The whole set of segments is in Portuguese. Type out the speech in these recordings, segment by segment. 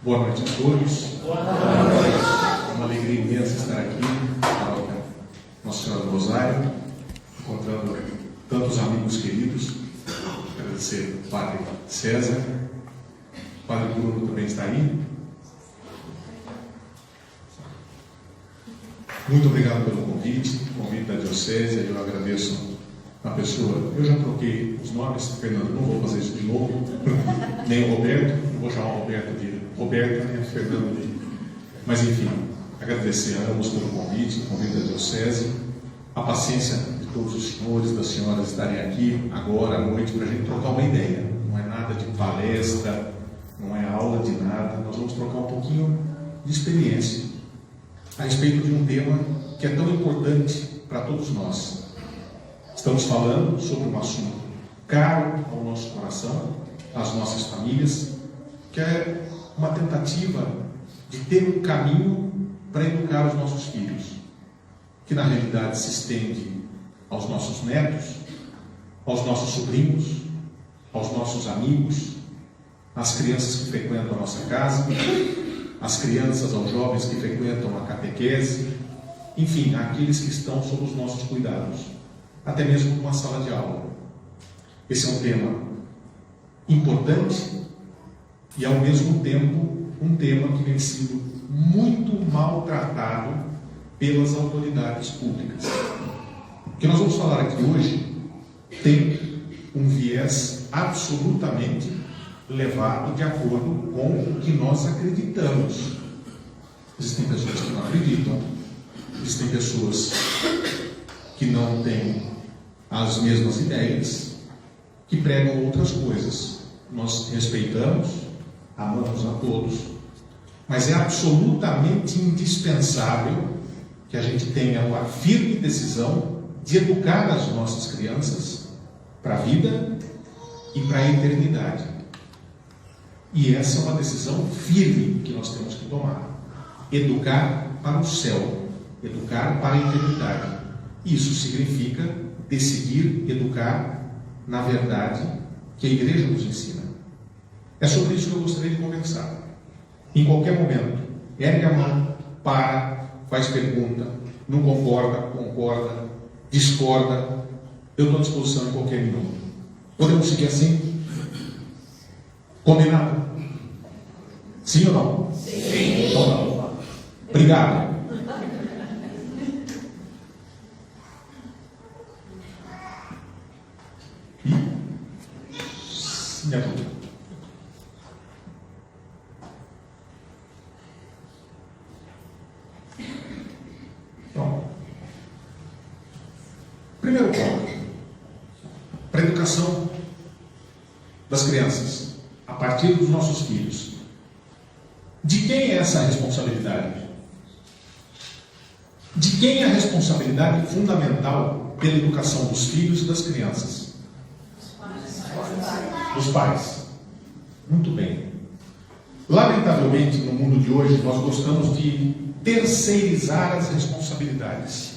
Boa noite a todos. Boa noite. É uma alegria imensa estar aqui na paróquia Nossa Senhora do Rosário, encontrando tantos amigos queridos. Agradecer ao Padre César, o Padre Bruno também está aí. Muito obrigado pelo convite da Diocese. Eu agradeço a pessoa. Eu já troquei os nomes, Fernando, não vou fazer isso de novo, nem o Roberto, não vou chamar o Roberto de Roberto, nem o Fernando de... Mas enfim, agradecer a ambos pelo convite da Diocese, a paciência de todos os senhores, das senhoras estarem aqui agora à noite para a gente trocar uma ideia. Não é nada de palestra, não é aula de nada, nós vamos trocar um pouquinho de experiência a respeito de um tema que é tão importante para todos nós. Estamos falando sobre um assunto caro ao nosso coração, às nossas famílias, que é uma tentativa de ter um caminho para educar os nossos filhos, que na realidade se estende aos nossos netos, aos nossos sobrinhos, aos nossos amigos, às crianças que frequentam a nossa casa, às crianças, aos jovens que frequentam a catequese, enfim, àqueles que estão sob os nossos cuidados, até mesmo numa sala de aula. Esse é um tema importante e, ao mesmo tempo, um tema que vem sido muito maltratado pelas autoridades públicas. O que nós vamos falar aqui hoje tem um viés absolutamente levado de acordo com o que nós acreditamos. Existem pessoas que não acreditam, existem pessoas que não têm as mesmas ideias, que pregam outras coisas. Nós respeitamos, amamos a todos, mas é absolutamente indispensável que a gente tenha uma firme decisão de educar as nossas crianças para a vida e para a eternidade. E essa é uma decisão firme que nós temos que tomar. Educar para o céu, educar para a eternidade. Isso significa decidir educar na verdade que a Igreja nos ensina. É sobre isso que eu gostaria de conversar. Em qualquer momento, ergue a mão, para, faz pergunta, não concorda, concorda, discorda. Eu estou à disposição em qualquer minuto. Podemos seguir assim? Combinado? Sim ou não? Sim. Então não. Obrigado. Minha dúvida. Então, primeiro ponto, para a educação das crianças, a partir dos nossos filhos. De quem é essa responsabilidade? De quem é a responsabilidade fundamental pela educação dos filhos e das crianças? Dos pais. Muito bem. Lamentavelmente, no mundo de hoje, nós gostamos de terceirizar as responsabilidades.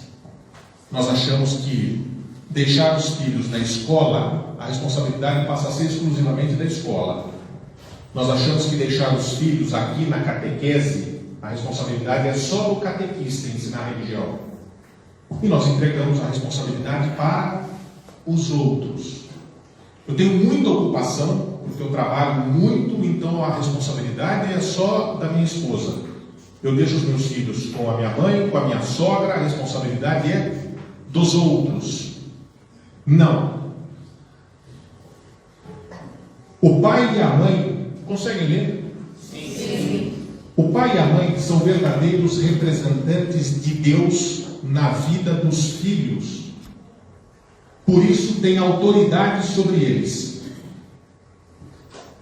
Nós achamos que deixar os filhos na escola, a responsabilidade passa a ser exclusivamente da escola. Nós achamos que deixar os filhos aqui na catequese, a responsabilidade é só do catequista ensinar a religião. E nós entregamos a responsabilidade para os outros. Eu tenho muita ocupação, porque eu trabalho muito, então a responsabilidade é só da minha esposa. Eu deixo os meus filhos com a minha mãe, com a minha sogra, a responsabilidade é dos outros. Não. O pai e a mãe, conseguem ler? Sim. O pai e a mãe são verdadeiros representantes de Deus na vida dos filhos. Por isso tem autoridade sobre eles.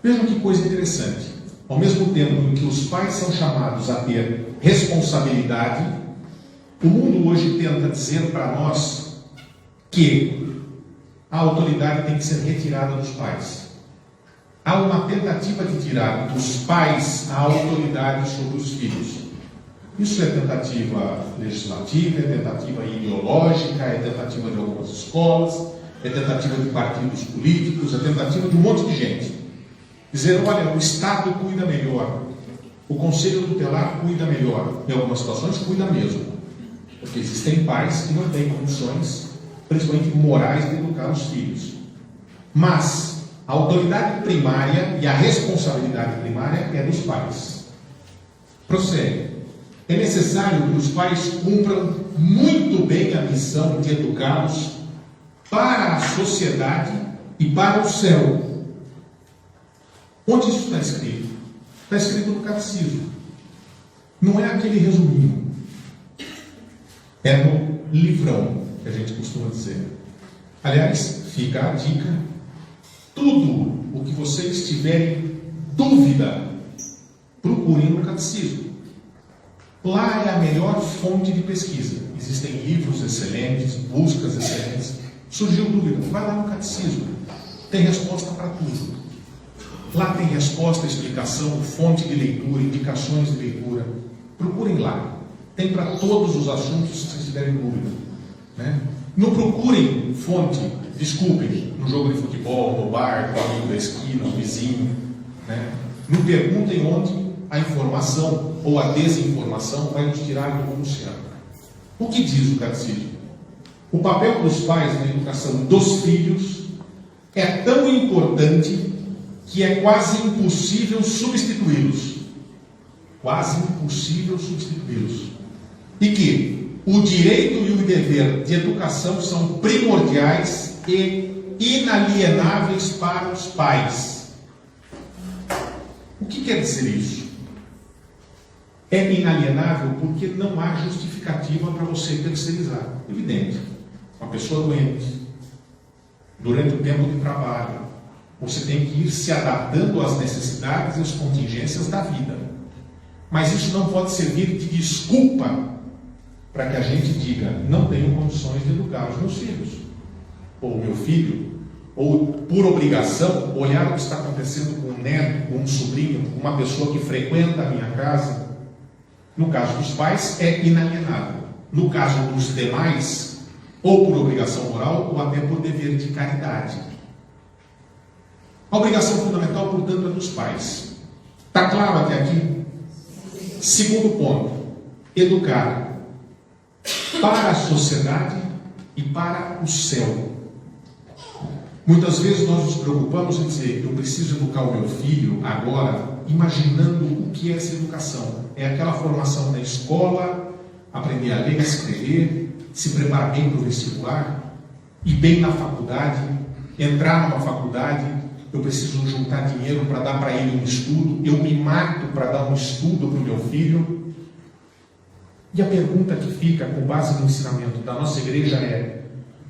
Vejam que coisa interessante. ao mesmo tempo em que os pais são chamados a ter responsabilidade, o mundo hoje tenta dizer para nós que a autoridade tem que ser retirada dos pais. Há uma tentativa de tirar dos pais a autoridade sobre os filhos. Isso é tentativa legislativa, é tentativa ideológica, é tentativa de algumas escolas, é tentativa de partidos políticos, é tentativa de um monte de gente. Dizer, olha, o Estado cuida melhor, o Conselho Tutelar cuida melhor, em algumas situações cuida mesmo, porque existem pais que não têm condições, principalmente morais, de educar os filhos. Mas a autoridade primária e a responsabilidade primária é dos pais. Prossegue. É necessário que os pais cumpram muito bem a missão de educá-los para a sociedade e para o céu. Onde isso está escrito? Está escrito no catecismo. Não é aquele resuminho. É no livrão, que a gente costuma dizer. Aliás, fica a dica. Tudo o que vocês tiverem dúvida, procurem no catecismo. Lá é a melhor fonte de pesquisa. Existem livros excelentes, buscas excelentes. Surgiu dúvida, vai lá no catecismo. Tem resposta para tudo. Lá tem resposta, explicação, fonte de leitura, indicações de leitura. Procurem lá. Tem para todos os assuntos, se vocês tiverem dúvida. Né? Não procurem fonte, desculpem, no jogo de futebol, no bar, com o amigo da esquina, o vizinho. Né? Não perguntem onde a informação ou a desinformação vai nos tirar do rumo certo. O que diz o catecismo? O papel dos pais na educação dos filhos é tão importante que é quase impossível substituí-los. Quase impossível substituí-los. E que o direito e o dever de educação são primordiais e inalienáveis para os pais. O que quer dizer isso? É inalienável porque não há justificativa para você terceirizar. Evidente. Uma pessoa doente, durante o tempo de trabalho, você tem que ir se adaptando às necessidades e às contingências da vida. Mas isso não pode servir de desculpa para que a gente diga, não tenho condições de educar os meus filhos, ou o meu filho, ou por obrigação, olhar o que está acontecendo com um neto, com um sobrinho, com uma pessoa que frequenta a minha casa. No caso dos pais, é inalienável. No caso dos demais, ou por obrigação moral, ou até por dever de caridade. A obrigação fundamental, portanto, é dos pais. Está claro até aqui? Segundo ponto, educar para a sociedade e para o céu. Muitas vezes nós nos preocupamos em dizer, eu preciso educar o meu filho agora, imaginando o que é essa educação. É aquela formação da escola, aprender a ler, a escrever, se preparar bem para o vestibular, ir bem na faculdade, entrar numa faculdade, eu preciso juntar dinheiro para dar para ele um estudo, eu me mato para dar um estudo para o meu filho. E a pergunta que fica com base no ensinamento da nossa igreja é,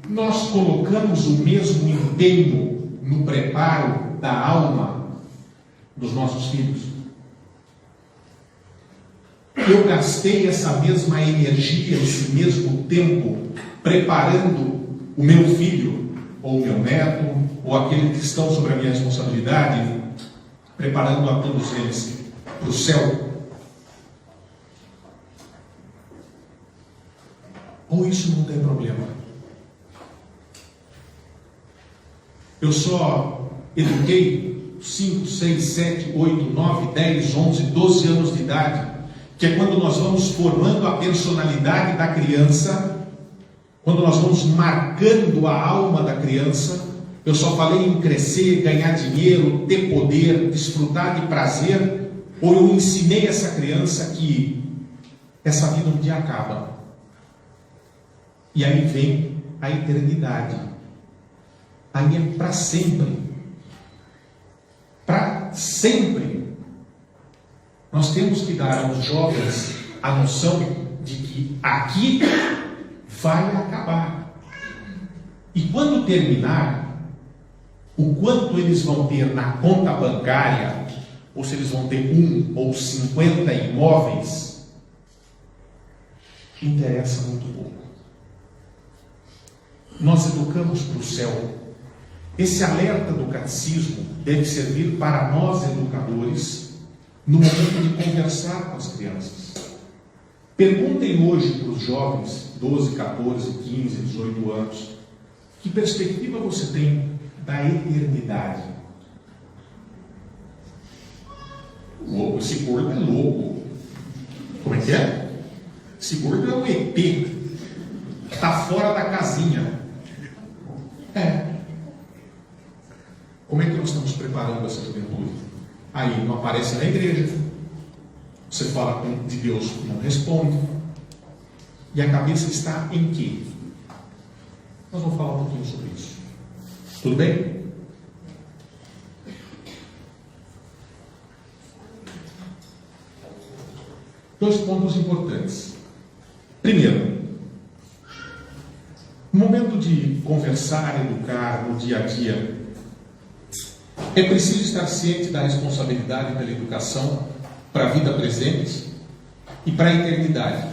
nós colocamos o mesmo empenho no preparo da alma dos nossos filhos? Eu gastei essa mesma energia, esse mesmo tempo, preparando o meu filho, ou o meu neto, ou aquele que estão sobre a minha responsabilidade, preparando a todos eles para o céu? Ou isso não tem problema? Eu só eduquei 5, 6, 7, 8, 9, 10, 11, 12 anos de idade, que é quando nós vamos formando a personalidade da criança, quando nós vamos marcando a alma da criança. Eu só falei em crescer, ganhar dinheiro, ter poder, desfrutar de prazer, ou eu ensinei essa criança que essa vida um dia acaba. E aí vem a eternidade. Aí é para sempre. Para sempre. Nós temos que dar aos jovens a noção de que aqui vai acabar. E quando terminar, o quanto eles vão ter na conta bancária ou se eles vão ter 1 ou 50 imóveis, interessa muito pouco. Nós educamos para o céu. Esse alerta do catecismo deve servir para nós, educadores, no momento de conversar com as crianças. Perguntem hoje para os jovens, 12, 14, 15, 18 anos, que perspectiva você tem da eternidade? Esse gordo é louco. Como é que é? Esse gordo é um ET. Está fora da casinha. Como é que nós estamos preparando essa juventude? Aí não aparece na igreja. Você fala de Deus, não responde. E a cabeça está em quê? Nós vamos falar um pouquinho sobre isso. Tudo bem? Dois pontos importantes. Primeiro, no momento de conversar, educar no dia a dia, é preciso estar ciente da responsabilidade pela educação para a vida presente e para a eternidade.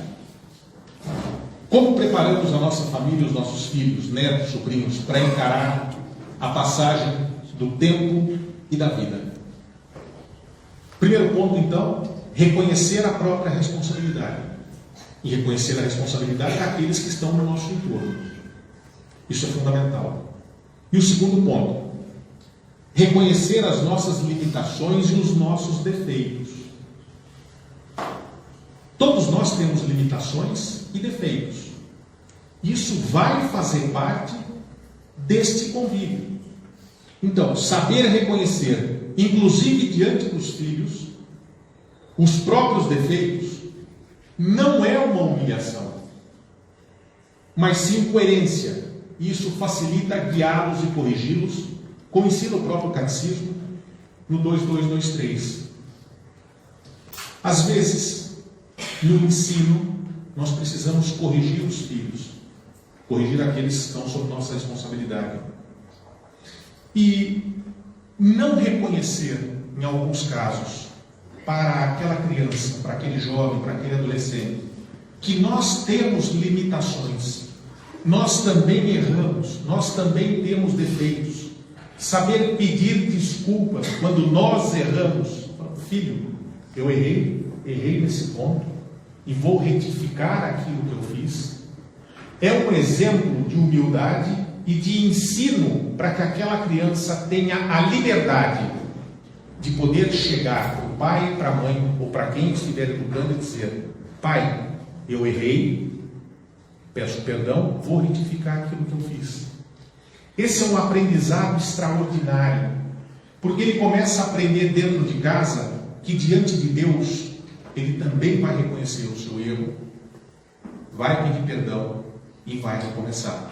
Como preparamos a nossa família, os nossos filhos, netos, sobrinhos, para encarar a passagem do tempo e da vida? Primeiro ponto, então, reconhecer a própria responsabilidade. E reconhecer a responsabilidade daqueles que estão no nosso entorno. Isso é fundamental. E o segundo ponto, reconhecer as nossas limitações e os nossos defeitos. Todos nós temos limitações e defeitos. Isso vai fazer parte deste convívio. Então, saber reconhecer, inclusive diante dos filhos, os próprios defeitos, não é uma humilhação, mas sim coerência. Isso facilita guiá-los e corrigi-los, como ensina o próprio catecismo no 2223. Às vezes, no ensino, nós precisamos corrigir os filhos, corrigir aqueles que estão sob nossa responsabilidade. E não reconhecer, em alguns casos, para aquela criança, para aquele jovem, para aquele adolescente, que nós temos limitações, nós também erramos, nós também temos defeitos. Saber pedir desculpas quando nós erramos. Filho, eu errei nesse ponto e vou retificar aquilo que eu fiz. É um exemplo de humildade e de ensino para que aquela criança tenha a liberdade de poder chegar para o pai, para a mãe ou para quem estiver educando e dizer: pai, eu errei, peço perdão, vou retificar aquilo que eu fiz. Esse é um aprendizado extraordinário, porque ele começa a aprender dentro de casa que diante de Deus ele também vai reconhecer o seu erro, vai pedir perdão e vai recomeçar.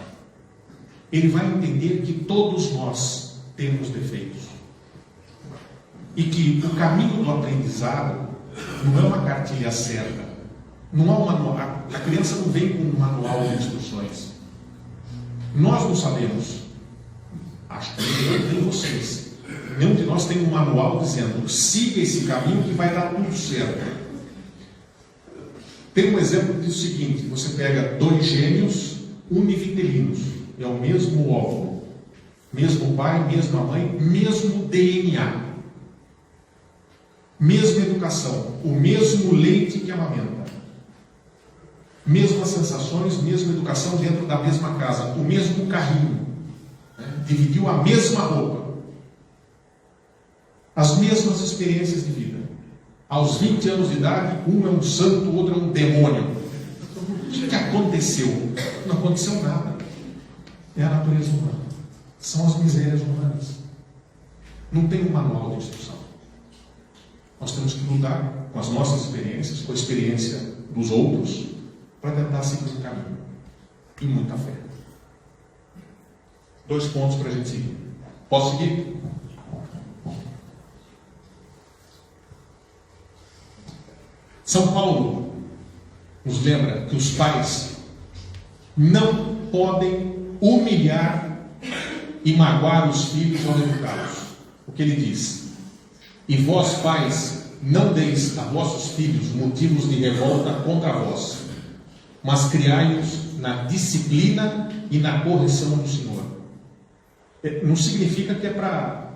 Ele vai entender que todos nós temos defeitos e que o caminho do aprendizado não é uma cartilha certa, não é um manual. A criança não vem com um manual de instruções. Nós não sabemos. Acho que nem vocês. Nenhum de nós tem um manual dizendo: siga esse caminho que vai dar tudo certo. Tem um exemplo que diz o seguinte: você pega 2 gêmeos univitelinos, é o mesmo óvulo, mesmo pai, mesma mãe, mesmo DNA, mesma educação, o mesmo leite que amamenta, mesmas sensações, mesma educação dentro da mesma casa, o mesmo carrinho, dividiu a mesma roupa, as mesmas experiências de vida. Aos 20 anos de idade, um é um santo, o outro é um demônio. O que aconteceu? Não aconteceu nada. É a natureza humana. São as misérias humanas. Não tem um manual de instrução. Nós temos que lutar com as nossas experiências, com a experiência dos outros, para tentar seguir um caminho. E muita fé. 2 pontos para a gente seguir. Posso seguir? São Paulo nos lembra que os pais não podem humilhar e magoar os filhos ao educá-los. O que ele diz? E vós, pais, não deis a vossos filhos motivos de revolta contra vós, mas criai-os na disciplina e na correção do Senhor. Não significa que é para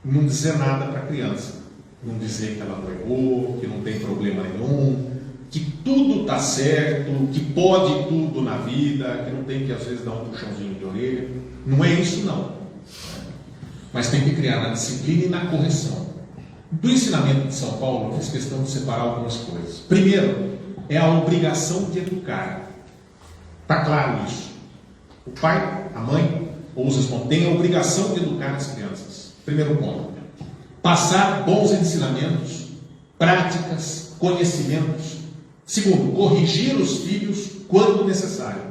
não dizer nada para a criança, não dizer que ela não errou, que não tem problema nenhum, que tudo está certo, que pode tudo na vida, que não tem que às vezes dar um puxãozinho de orelha. Não é isso não. Mas tem que criar na disciplina e na correção. Do ensinamento de São Paulo, eu fiz questão de separar algumas coisas. Primeiro, é a obrigação de educar. Está claro isso. O pai, a mãe, ou os irmãos têm a obrigação de educar as crianças. Primeiro ponto. Passar bons ensinamentos, práticas, conhecimentos. Segundo, corrigir os filhos quando necessário.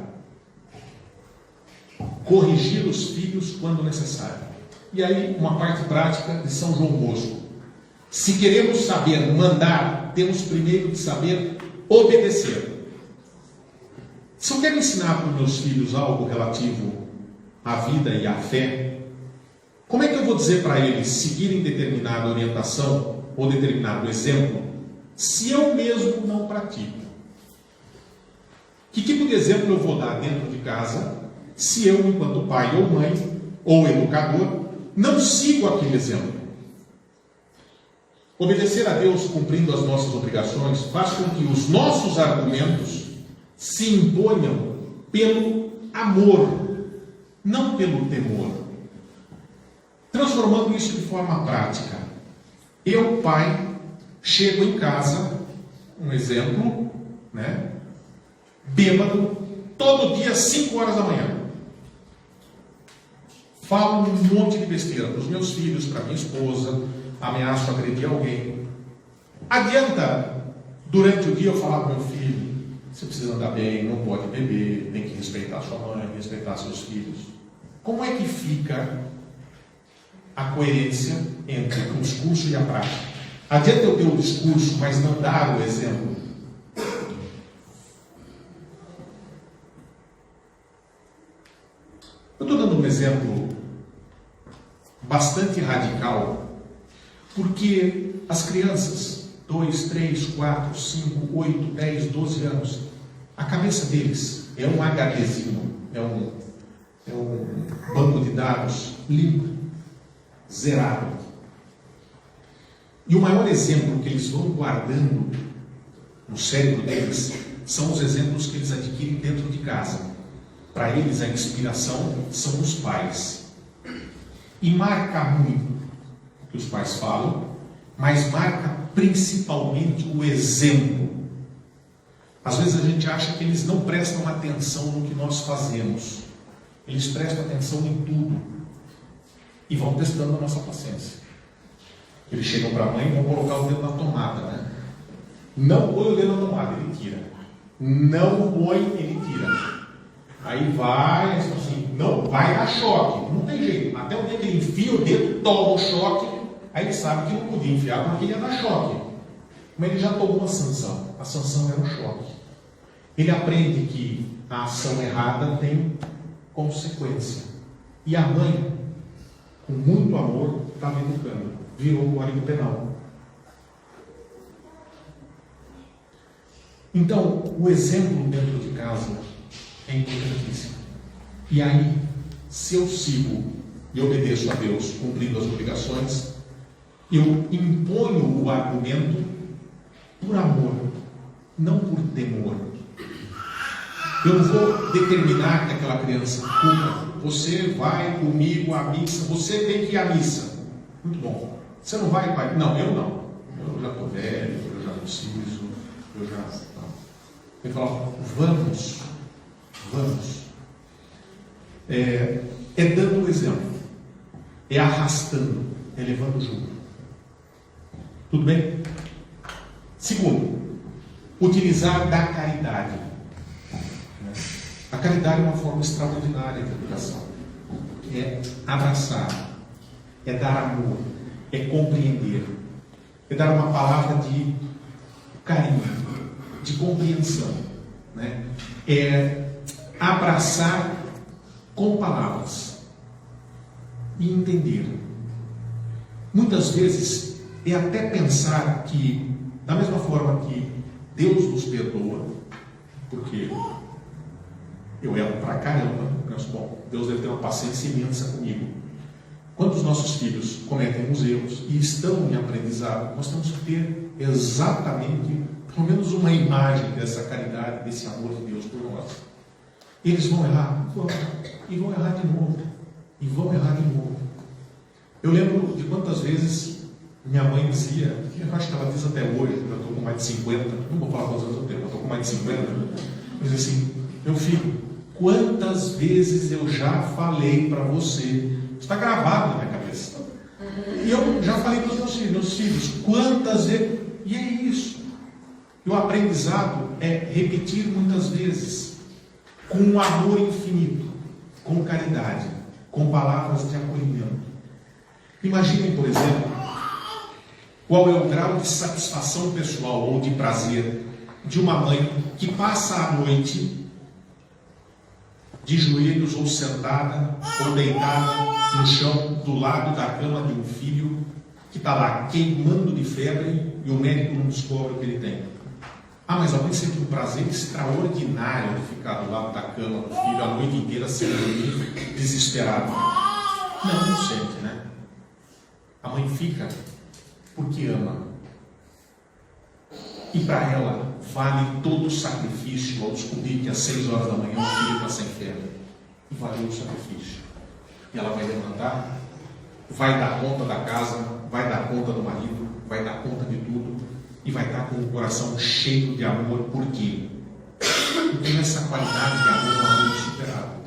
Corrigir os filhos quando necessário. E aí, uma parte prática de São João Bosco. Se queremos saber mandar, temos primeiro de saber obedecer. Se eu quero ensinar para os meus filhos algo relativo à vida e à fé, como é que eu vou dizer para eles seguirem determinada orientação ou determinado exemplo, se eu mesmo não pratico? Que tipo de exemplo eu vou dar dentro de casa, se eu, enquanto pai ou mãe, ou educador, não sigo aquele exemplo? Obedecer a Deus cumprindo as nossas obrigações faz com que os nossos argumentos se imponham pelo amor, não pelo temor. Transformando isso de forma prática. Eu, pai, chego em casa, um exemplo, bêbado, todo dia às 5 horas da manhã. Falo um monte de besteira para os meus filhos, para minha esposa, ameaço agredir alguém. Adianta, durante o dia, eu falar para meu filho: você precisa andar bem, não pode beber, tem que respeitar sua mãe, respeitar seus filhos. Como é que fica a coerência entre o discurso e a prática? Adianta eu ter o discurso, mas não dar o exemplo? Eu estou dando um exemplo bastante radical, porque as crianças, 2, 3, 4, 5, 8, 10, 12 anos, a cabeça deles é um HDzinho, é um banco de dados limpo, zerado. E o maior exemplo que eles vão guardando no cérebro deles são os exemplos que eles adquirem dentro de casa. Para eles a inspiração são os pais. E marca muito o que os pais falam, mas marca principalmente o exemplo. Às vezes a gente acha que eles não prestam atenção no que nós fazemos. Eles prestam atenção em tudo. E vão testando a nossa paciência. Eles chegam para a mãe e vão colocar o dedo na tomada, Não põe o dedo na tomada, ele tira. Não põe, ele tira. Aí vai, assim, não, vai dar choque. Não tem jeito. Até o dia que ele enfia o dedo, toma o choque, aí ele sabe que não podia enfiar porque ia dar choque. Mas ele já tomou uma sanção. A sanção era o choque. Ele aprende que a ação errada tem consequência. E a mãe, com muito amor, estava educando. Virou o Código Penal. Então, o exemplo dentro de casa é importantíssimo. E aí, se eu sigo e obedeço a Deus, cumprindo as obrigações, eu imponho o argumento por amor, não por temor. Eu não vou determinar que aquela criança cuma. Você vai comigo à missa, você tem que ir à missa. Muito bom. Você não vai, pai? Não, eu não. Eu já estou velho, eu já não preciso, eu já... Não. Ele fala, vamos. É dando o exemplo, é arrastando, é levando junto. Tudo bem? Segundo, utilizar da caridade. A caridade é uma forma extraordinária de educação. É abraçar, é dar amor, é compreender, é dar uma palavra de carinho, de compreensão, é abraçar com palavras e entender. Muitas vezes é até pensar que, da mesma forma que Deus nos perdoa, porque eu erro pra caramba, mas bom, Deus deve ter uma paciência imensa comigo. Quando os nossos filhos cometem os erros e estão em aprendizado, nós temos que ter exatamente, pelo menos uma imagem dessa caridade, desse amor de Deus por nós. Eles vão errar, e vão errar de novo, e vão errar de novo. Eu lembro de quantas vezes minha mãe dizia, eu acho que ela diz até hoje, eu estou com mais de 50, não vou falar quantos anos eu tenho, eu estou com mais de 50, mas assim, meu filho, quantas vezes eu já falei para você, está gravado na minha cabeça, e eu já falei para os meus filhos, quantas vezes, e é isso, e o aprendizado é repetir muitas vezes, com um amor infinito, com caridade, com palavras de acolhimento. Imaginem, por exemplo, qual é o grau de satisfação pessoal ou de prazer de uma mãe que passa a noite de joelhos ou sentada ou deitada no chão do lado da cama de um filho que está lá queimando de febre e o médico não descobre o que ele tem. Ah, mas a mãe sente um prazer extraordinário de ficar do lado da cama do filho a noite inteira sem dormir, desesperado. Não sente, né? A mãe fica porque ama. E para ela vale todo o sacrifício ao descobrir que às 6 horas da manhã o filho está sem febre. E valeu o sacrifício. E ela vai levantar, vai dar conta da casa, vai dar conta do marido, vai dar conta de tudo e vai estar com o coração cheio de amor. Por quê? Porque essa qualidade de amor é um amor insuperável.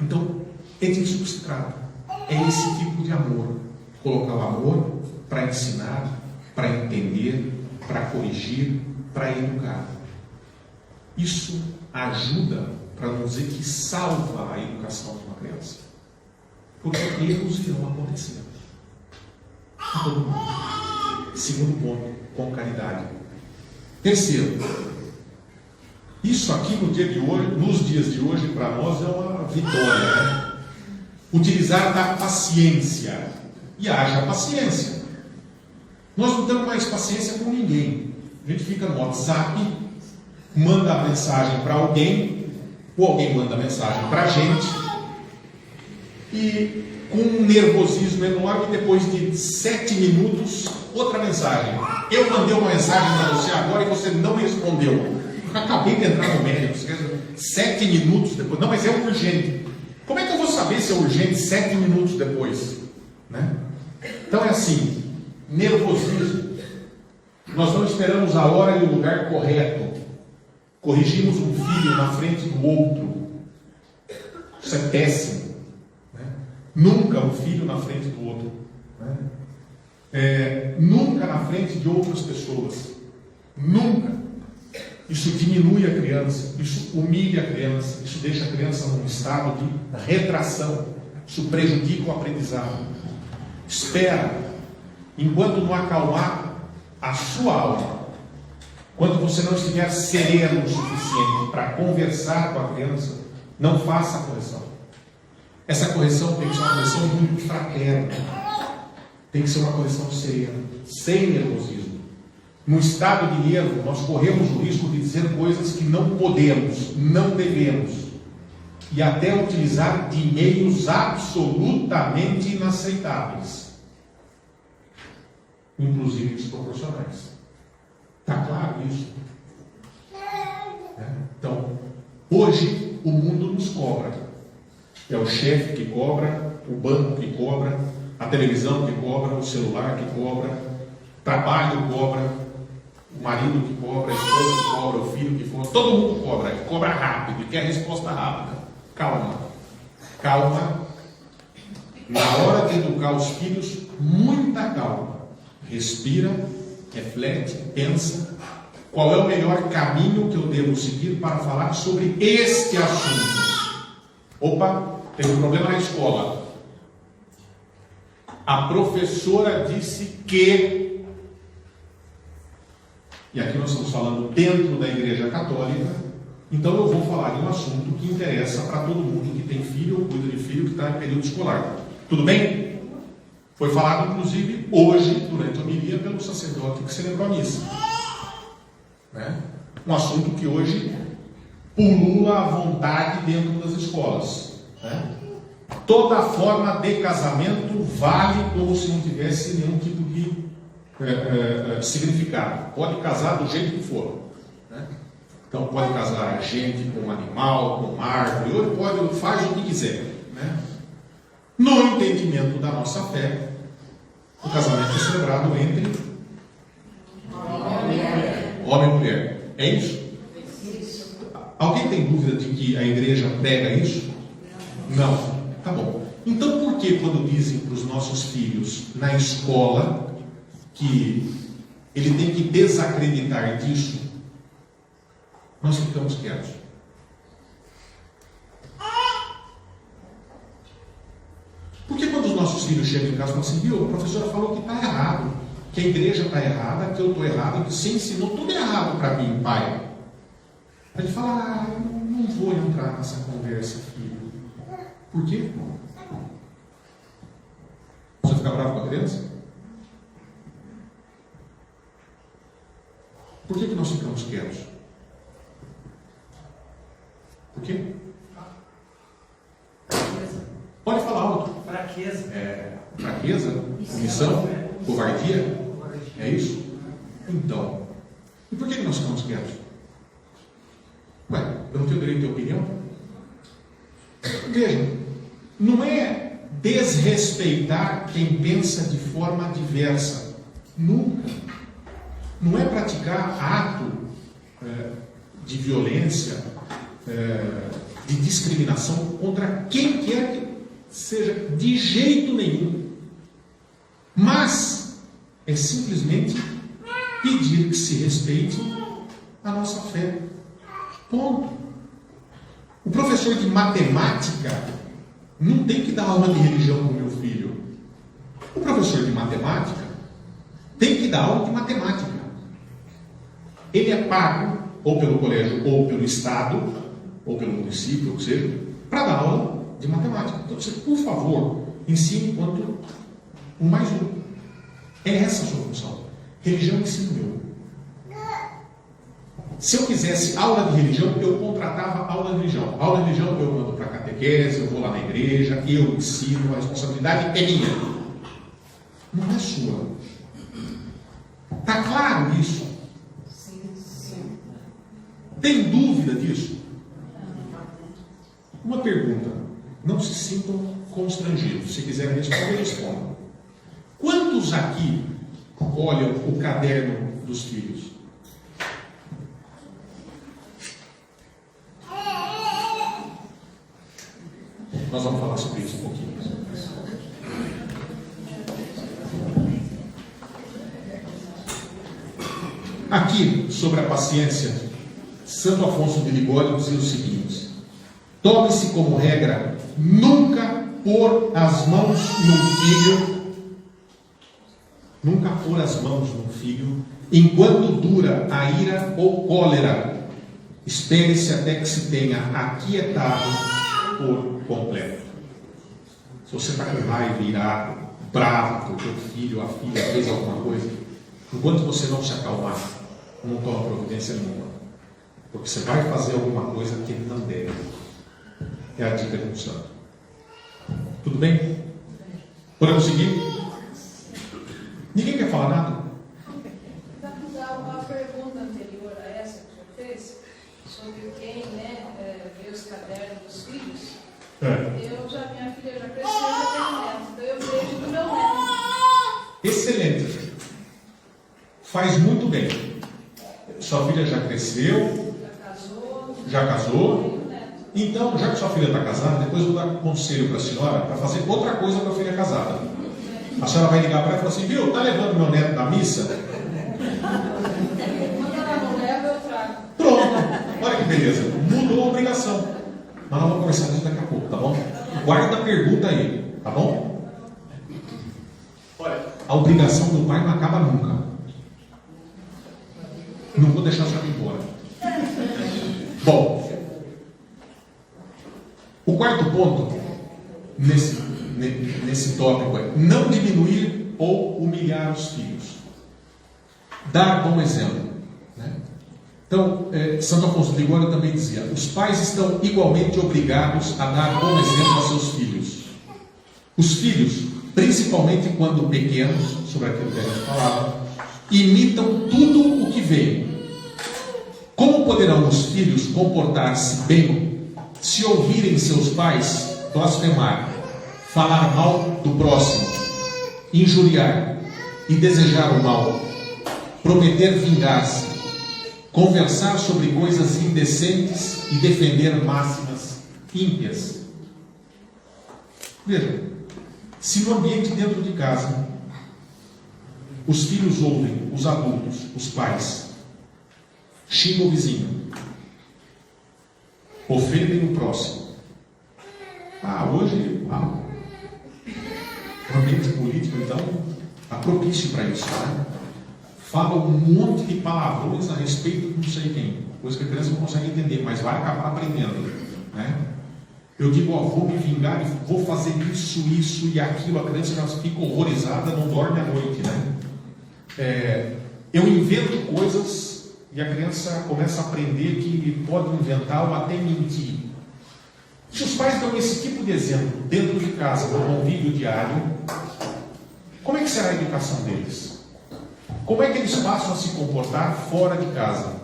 Então, é disso que se trata. É esse tipo de amor. Colocar o amor para ensinar, para entender, para corrigir, para educar. Isso ajuda, para não dizer que salva a educação de uma criança. Porque erros irão acontecer. Todo mundo. Segundo ponto, com caridade. Terceiro, isso aqui no dia de hoje, nos dias de hoje, para nós é uma vitória, né? Utilizar da paciência. E haja paciência. Nós não temos mais paciência com ninguém. A gente fica no WhatsApp, manda a mensagem para alguém, ou alguém manda a mensagem para a gente, e com um nervosismo enorme, depois de 7 minutos, outra mensagem. Eu mandei uma mensagem para você agora e você não respondeu. Eu acabei de entrar no médico, 7 minutos depois. Não, mas é urgente. Como é que eu vou saber se é urgente 7 minutos depois? Né? Então é assim, nervosismo. Nós não esperamos a hora e o lugar correto. Corrigimos um filho na frente do outro. Isso é péssimo. Nunca um filho na frente do outro. Nunca na frente de outras pessoas. Nunca. Isso diminui a criança, isso humilha a criança, isso deixa a criança num estado de retração, isso prejudica o aprendizado. Espera, enquanto não acalmar a sua alma, quando você não estiver sereno o suficiente para conversar com a criança, não faça a correção. Essa correção tem que ser uma correção muito fraterna, tem que ser uma correção serena, sem nervosismo. No estado de nervo, nós corremos o risco de dizer coisas que não podemos, não devemos, e até utilizar de meios absolutamente inaceitáveis, inclusive desproporcionais. Está claro isso? Então, hoje o mundo nos cobra. É o chefe que cobra, o banco que cobra, a televisão que cobra, o celular que cobra, o trabalho cobra, o marido que cobra, a esposa que cobra, o filho que cobra, todo mundo cobra rápido e quer resposta rápida. Calma, calma. Na hora de educar os filhos, muita calma. Respira, reflete, pensa. Qual é o melhor caminho que eu devo seguir para falar sobre este assunto? Opa, teve um problema na escola. A professora disse que... E aqui nós estamos falando dentro da Igreja Católica, então eu vou falar de um assunto que interessa para todo mundo que tem filho ou cuida de filho que está em período escolar. Tudo bem? Foi falado, inclusive, hoje, durante a homilia, pelo sacerdote que celebrou a missa. Né? Um assunto que hoje pulula à vontade dentro das escolas. Né? Toda forma de casamento vale como se não tivesse nenhum tipo de significado. Pode casar do jeito que for. Né? Então pode casar gente com animal, com árvore, ou pode, faz o que quiser. Né? No entendimento da nossa fé, o casamento é celebrado entre homem e mulher. É isso? Alguém tem dúvida de que a igreja prega isso? Não. Tá bom. Então por que quando dizem para os nossos filhos na escola que ele tem que desacreditar disso, nós ficamos quietos? Porque quando os nossos filhos chegam em casa e falam assim, viu, a professora falou que está errado, que a igreja está errada, que eu estou errado, que você ensinou tudo errado para mim, pai. A gente fala, eu não vou entrar nessa conversa, filho. Por quê? Você fica bravo com a criança? Por que nós ficamos quietos? Por quê? Pode falar alto. Fraqueza. Fraqueza? Omissão? Covardia? É isso? Então, e por que nós ficamos quietos? Ué, eu não tenho direito de ter opinião? Veja, não é desrespeitar quem pensa de forma diversa. Nunca. Não é praticar ato de violência, de discriminação contra quem quer que seja, de jeito nenhum. Mas é simplesmente pedir que se respeite a nossa fé. Ponto. O professor de matemática não tem que dar aula de religião para o meu filho. O professor de matemática tem que dar aula de matemática. Ele é pago, ou pelo colégio, ou pelo estado, ou pelo município, ou seja, para dar aula de matemática. Então você, por favor, ensine quanto um mais um. É essa a sua função. Religião é ensino meu. Se eu quisesse aula de religião, eu contratava aula de religião. Aula de religião eu mando para a catequese, eu vou lá na igreja, eu ensino, a responsabilidade é minha. Não é sua. Está claro isso? Sim. Tem dúvida disso? Uma pergunta. Não se sintam constrangidos. Se quiserem responder, respondam. Quantos aqui olham o caderno dos filhos? Nós vamos falar sobre isso um pouquinho. Aqui, sobre a paciência, Santo Afonso de Ligório dizia o seguinte: tome-se como regra nunca pôr as mãos no filho, nunca pôr as mãos no filho, enquanto dura a ira ou cólera. Espere-se até que se tenha aquietado por completo. Se você está com raiva, irado, bravo porque o filho ou a filha fez alguma coisa, enquanto você não se acalmar, não toma providência nenhuma, porque você vai fazer alguma coisa que ele não deve. É a dica de um santo. Tudo bem? Podemos seguir? Ninguém quer falar nada? Uma pergunta anterior a essa que o senhor fez, sobre quem vê os cadernos dos filhos. Minha filha já cresceu, já tem neto, então eu vejo do meu neto. Excelente. Faz muito bem. Sua filha já cresceu, já casou. Então, já que sua filha está casada, depois eu vou dar conselho para a senhora para fazer outra coisa para a filha casada. A senhora vai ligar para ela e falar assim: viu, está levando meu neto da missa? Quando ela não leva, eu trago. Pronto. Olha que beleza. Mudou a obrigação. Mas nós vamos conversar disso daqui a pouco, tá bom? Guarda a pergunta aí, tá bom? Olha, a obrigação do pai não acaba nunca. Não vou deixar a senhora ir embora. Bom, o quarto ponto nesse nesse tópico é não diminuir ou humilhar os filhos. Dar bom exemplo. Né? Então, Santo Afonso de Ligório também dizia: os pais estão igualmente obrigados a dar bom exemplo a seus filhos. Os filhos, principalmente quando pequenos, sobre aquilo que a gente falava, imitam tudo o que veem. Como poderão os filhos comportar-se bem se ouvirem seus pais blasfemar, falar mal do próximo, injuriar e desejar o mal, prometer vingar-se, conversar sobre coisas indecentes e defender máximas ímpias? Veja, se no ambiente dentro de casa os filhos ouvem os adultos, os pais, xingam o vizinho, ofendem o próximo. Hoje, o ambiente político, então, está propício para isso. Né? Fala um monte de palavrões a respeito de não sei quem, coisa que a criança não consegue entender, mas vai acabar aprendendo. Né? Eu digo, vou me vingar e vou fazer isso e aquilo. A criança já fica horrorizada, não dorme à noite. Né? Eu invento coisas e a criança começa a aprender que pode inventar ou até mentir. Se os pais dão esse tipo de exemplo dentro de casa, no convívio diário, como é que será a educação deles? Como é que eles passam a se comportar fora de casa?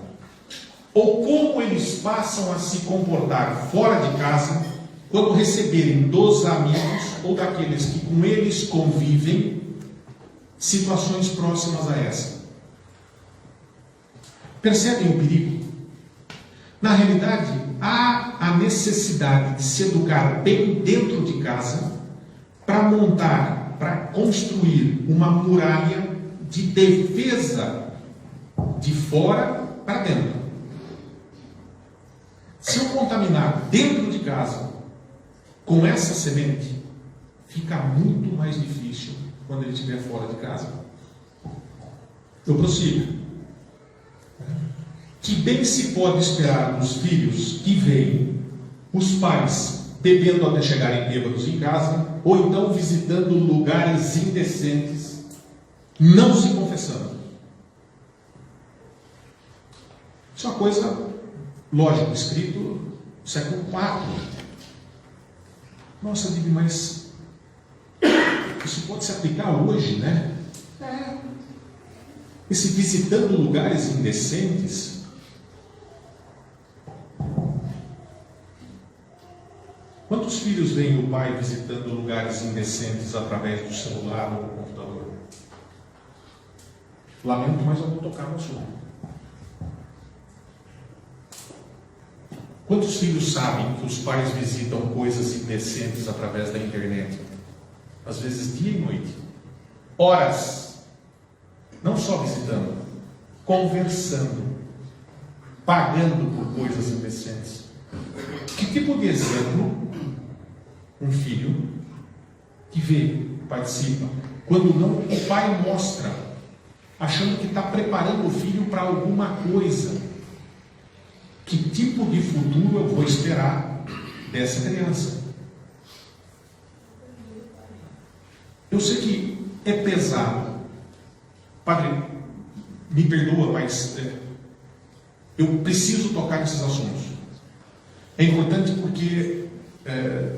Ou como eles passam a se comportar fora de casa quando receberem dos amigos ou daqueles que com eles convivem situações próximas a essa? Percebem o perigo? Na realidade, há a necessidade de se educar bem dentro de casa para montar, para construir uma muralha de defesa de fora para dentro. Se eu contaminar dentro de casa com essa semente, fica muito mais difícil quando ele estiver fora de casa. Eu prossigo. Que bem se pode esperar dos filhos que veem os pais bebendo até chegarem bêbados em casa, ou então visitando lugares indecentes, não se confessando. Isso é uma coisa lógica, escrito no século IV. Nossa, Dibi, mas isso pode se aplicar hoje, né? Esse visitando lugares indecentes. Quantos filhos veem o pai visitando lugares indecentes através do celular ou do computador? Lamento, mas eu vou tocar no assunto. Quantos filhos sabem que os pais visitam coisas indecentes através da internet? Às vezes dia e noite. Horas. Não só visitando, conversando, pagando por coisas indecentes. Que tipo de exemplo um filho que vê, participa, quando não o pai mostra, achando que está preparando o filho para alguma coisa? Que tipo de futuro eu vou esperar dessa criança? Eu sei que é pesado. Padre, me perdoa, mas eu preciso tocar nesses assuntos. É importante porque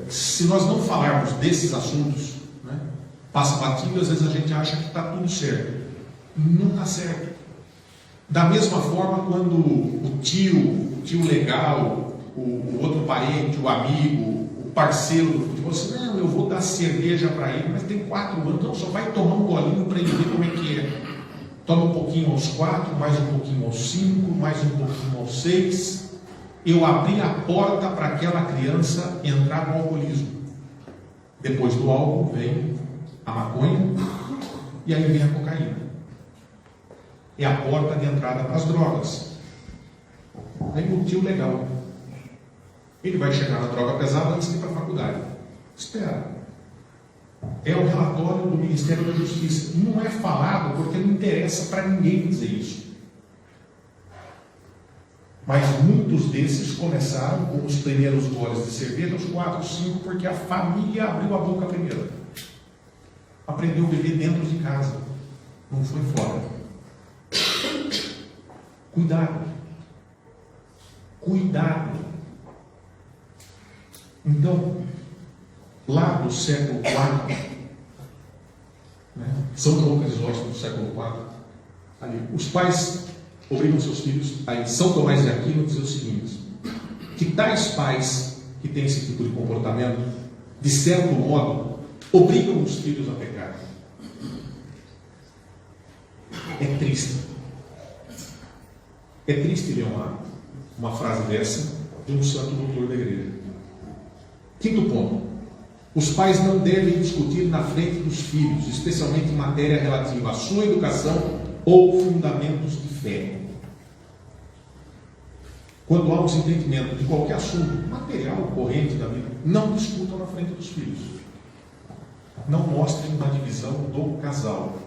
se nós não falarmos desses assuntos, né, passa batido, às vezes a gente acha que está tudo certo. Não está certo. Da mesma forma, quando o tio legal, o outro parente, o amigo, o parceiro do futebol, você, não, eu vou dar cerveja para ele, mas tem 4 anos, não, só vai tomar um golinho para ele ver como é que é. Toma um pouquinho aos 4, mais um pouquinho aos 5, mais um pouquinho aos 6. Eu abri a porta para aquela criança entrar no alcoolismo. Depois do álcool vem a maconha e aí vem a cocaína. É a porta de entrada para as drogas. Aí o tio legal, ele vai chegar na droga pesada antes de ir para a faculdade. Espera. É o relatório do Ministério da Justiça. Não é falado porque não interessa para ninguém dizer isso. Mas muitos desses começaram com os primeiros goles de cerveja, os 4, 5, porque a família abriu a boca primeiro. aprendeu a beber dentro de casa, não foi fora. Cuidado. Cuidado. Então, lá do século IV, São João Crisóstomo do século IV, ali, os pais obrigam seus filhos, aí São Tomás de Aquino diz o seguinte, que tais pais que têm esse tipo de comportamento, de certo modo, obrigam os filhos a pecar. É triste. É triste ler uma frase dessa de um santo doutor da igreja. Quinto ponto. Os pais não devem discutir na frente dos filhos, especialmente em matéria relativa à sua educação ou fundamentos de fé. Quando há um desentendimento de qualquer assunto material, corrente da vida, não discutam na frente dos filhos. Não mostrem uma divisão do casal.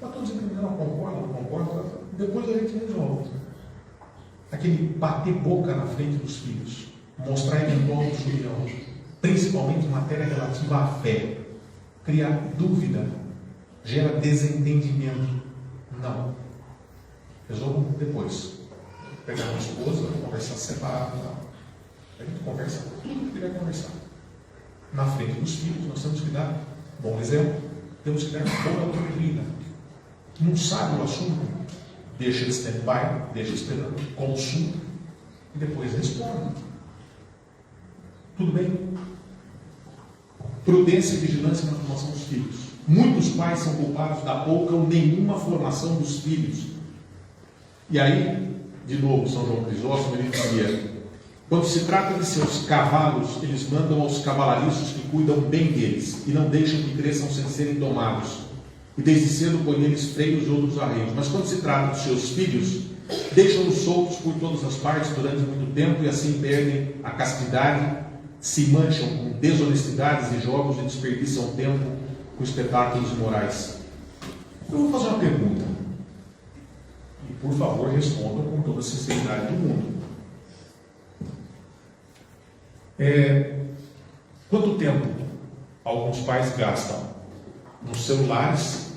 Eu estou dizendo, não concordo. Depois a gente resolve. Aquele bater boca na frente dos filhos, mostrar eventual desunião, principalmente em matéria relativa à fé, criar dúvida, gera desentendimento. Não. Resolvam depois. Pegar uma esposa, conversar separado. Não. A gente conversa tudo que tiver que conversar. Na frente dos filhos, nós temos que dar bom exemplo, temos que dar boa doutrina. Não sabe o assunto, deixa de stand-by, deixa esperando, consulta e depois responde. Tudo bem? Prudência e vigilância na formação dos filhos. Muitos pais são culpados da pouca ou nenhuma formação dos filhos. E aí, de novo, São João Crisóstomo, ele dizia, quando se trata de seus cavalos, eles mandam aos cavalariços que cuidam bem deles, e não deixam que cresçam sem serem domados. E desde cedo põem neles freios e outros arreios. Mas quando se trata dos seus filhos, deixam-nos soltos por todas as partes durante muito tempo, e assim perdem a castidade, se mancham com desonestidades e jogos e desperdiçam tempo com espetáculos morais. Eu vou fazer uma pergunta. E, por favor, respondam com toda a sinceridade do mundo. Quanto tempo alguns pais gastam nos celulares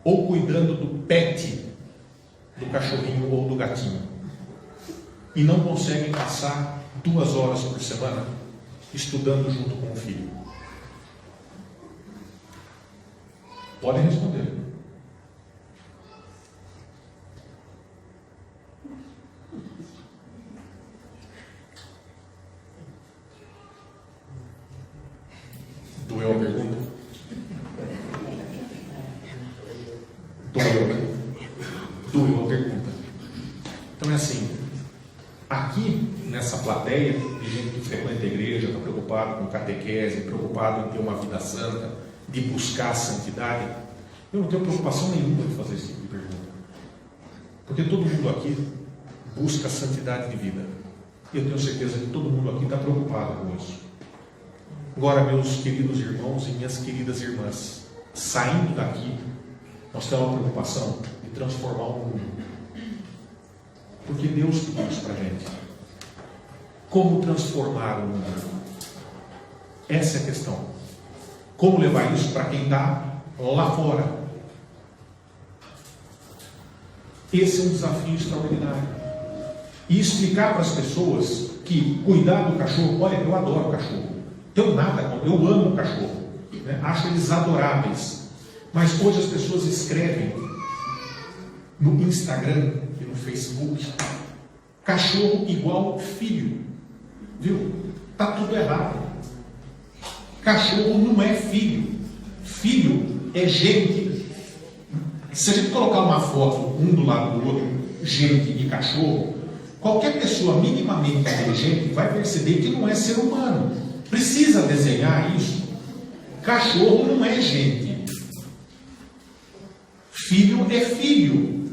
ou cuidando do pet, do cachorrinho ou do gatinho, e não conseguem passar 2 horas por semana estudando junto com o filho? Podem responder. Doeu a pergunta? Doeu a pergunta. Então é assim, aqui nessa plateia de gente que frequenta a igreja, está preocupado com catequese, preocupado em ter uma vida santa, de buscar a santidade, eu não tenho preocupação nenhuma de fazer esse tipo de pergunta. Porque todo mundo aqui busca a santidade de vida. E eu tenho certeza que todo mundo aqui está preocupado com isso. Agora, meus queridos irmãos e minhas queridas irmãs, saindo daqui, nós temos uma preocupação de transformar o mundo. Porque Deus pediu isso para a gente. Como transformar o mundo? Essa é a questão. Como levar isso para quem está lá fora? Esse é um desafio extraordinário. E explicar para as pessoas que cuidar do cachorro, olha, eu adoro cachorro. Tenho nada, eu amo cachorro. Acho eles adoráveis. Mas hoje as pessoas escrevem no Instagram e no Facebook, cachorro igual filho. Viu? Está tudo errado. Cachorro não é filho. Filho é gente. Se a gente colocar uma foto um do lado do outro, gente e cachorro, qualquer pessoa minimamente inteligente vai perceber que não é ser humano. Precisa desenhar isso. Cachorro não é gente. Filho é filho.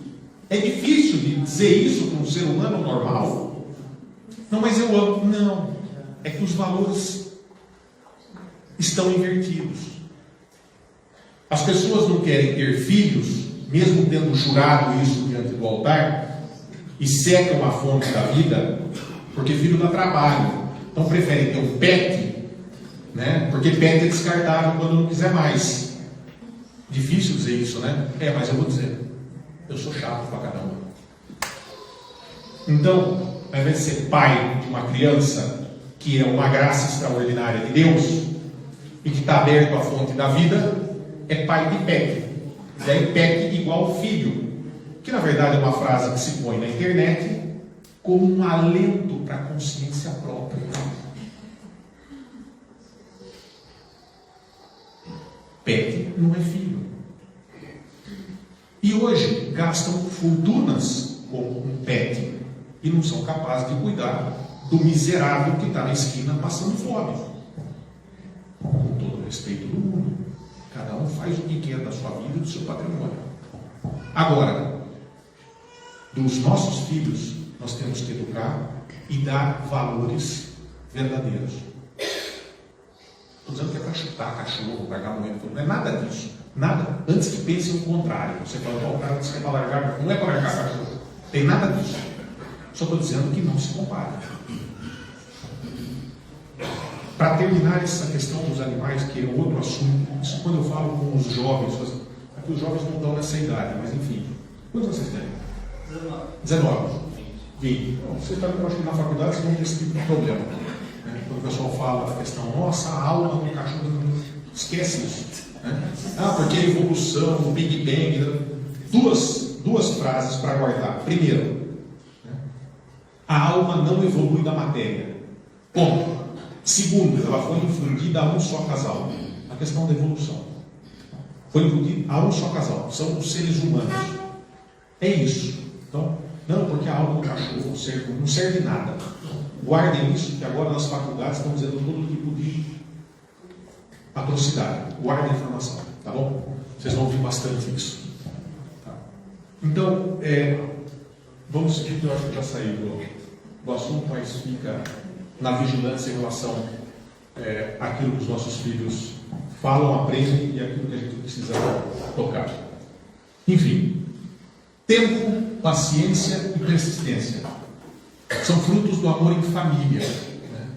É difícil de dizer isso para um ser humano normal. Não, mas eu amo. Não. É que os valores estão invertidos. As pessoas não querem ter filhos, mesmo tendo jurado isso diante do altar, e secam a fonte da vida, porque filho dá trabalho. Então preferem ter um pet né? Porque pet é descartável quando não quiser mais. Difícil dizer isso, né? Mas eu vou dizer. Eu sou chato pra caramba. Então, ao invés de ser pai de uma criança que é uma graça extraordinária de Deus e que está aberto à fonte da vida, é pai de pet. E aí pet igual filho, que na verdade é uma frase que se põe na internet como um alento para a consciência própria. Pet não é filho. E hoje gastam fortunas com um pet e não são capazes de cuidar do miserável que está na esquina passando fome. Com todo o respeito do mundo, cada um faz o que quer da sua vida e do seu patrimônio. Agora, dos nossos filhos, nós temos que educar e dar valores verdadeiros. Estou dizendo que é para chutar cachorro, largar moeda, não é nada disso. Nada. Antes que pense o contrário. Você fala, o cara disse que é para largar, não é para largar cachorro. Tem nada disso. Só estou dizendo que não se compara. Para terminar essa questão dos animais, que é outro assunto, isso quando eu falo com os jovens, aqui os jovens não estão nessa idade, mas enfim. Quantos vocês têm? 19. 20. Vocês estão, eu acho que na faculdade vocês vão ter esse tipo de problema. Né? Quando o pessoal fala da questão, nossa, a alma do cachorro, esquece isso. Né? Porque a evolução, o Big Bang. Duas frases para guardar. Primeiro, a alma não evolui da matéria. Ponto. Segundo, ela foi infundida a um só casal. A questão da evolução. Foi infundida a um só casal. São os seres humanos. É isso. Então, não, porque a alma do cachorro não serve nada. Guardem isso, que agora nas faculdades estão dizendo todo tipo de atrocidade. Guardem a informação, tá bom? Vocês vão ouvir bastante isso. Tá? Então, vamos seguir, que eu acho que já saiu do assunto, mas fica na vigilância em relação àquilo que os nossos filhos falam, aprendem e aquilo que a gente precisa tocar. Enfim, tempo, paciência e persistência são frutos do amor em família. Né?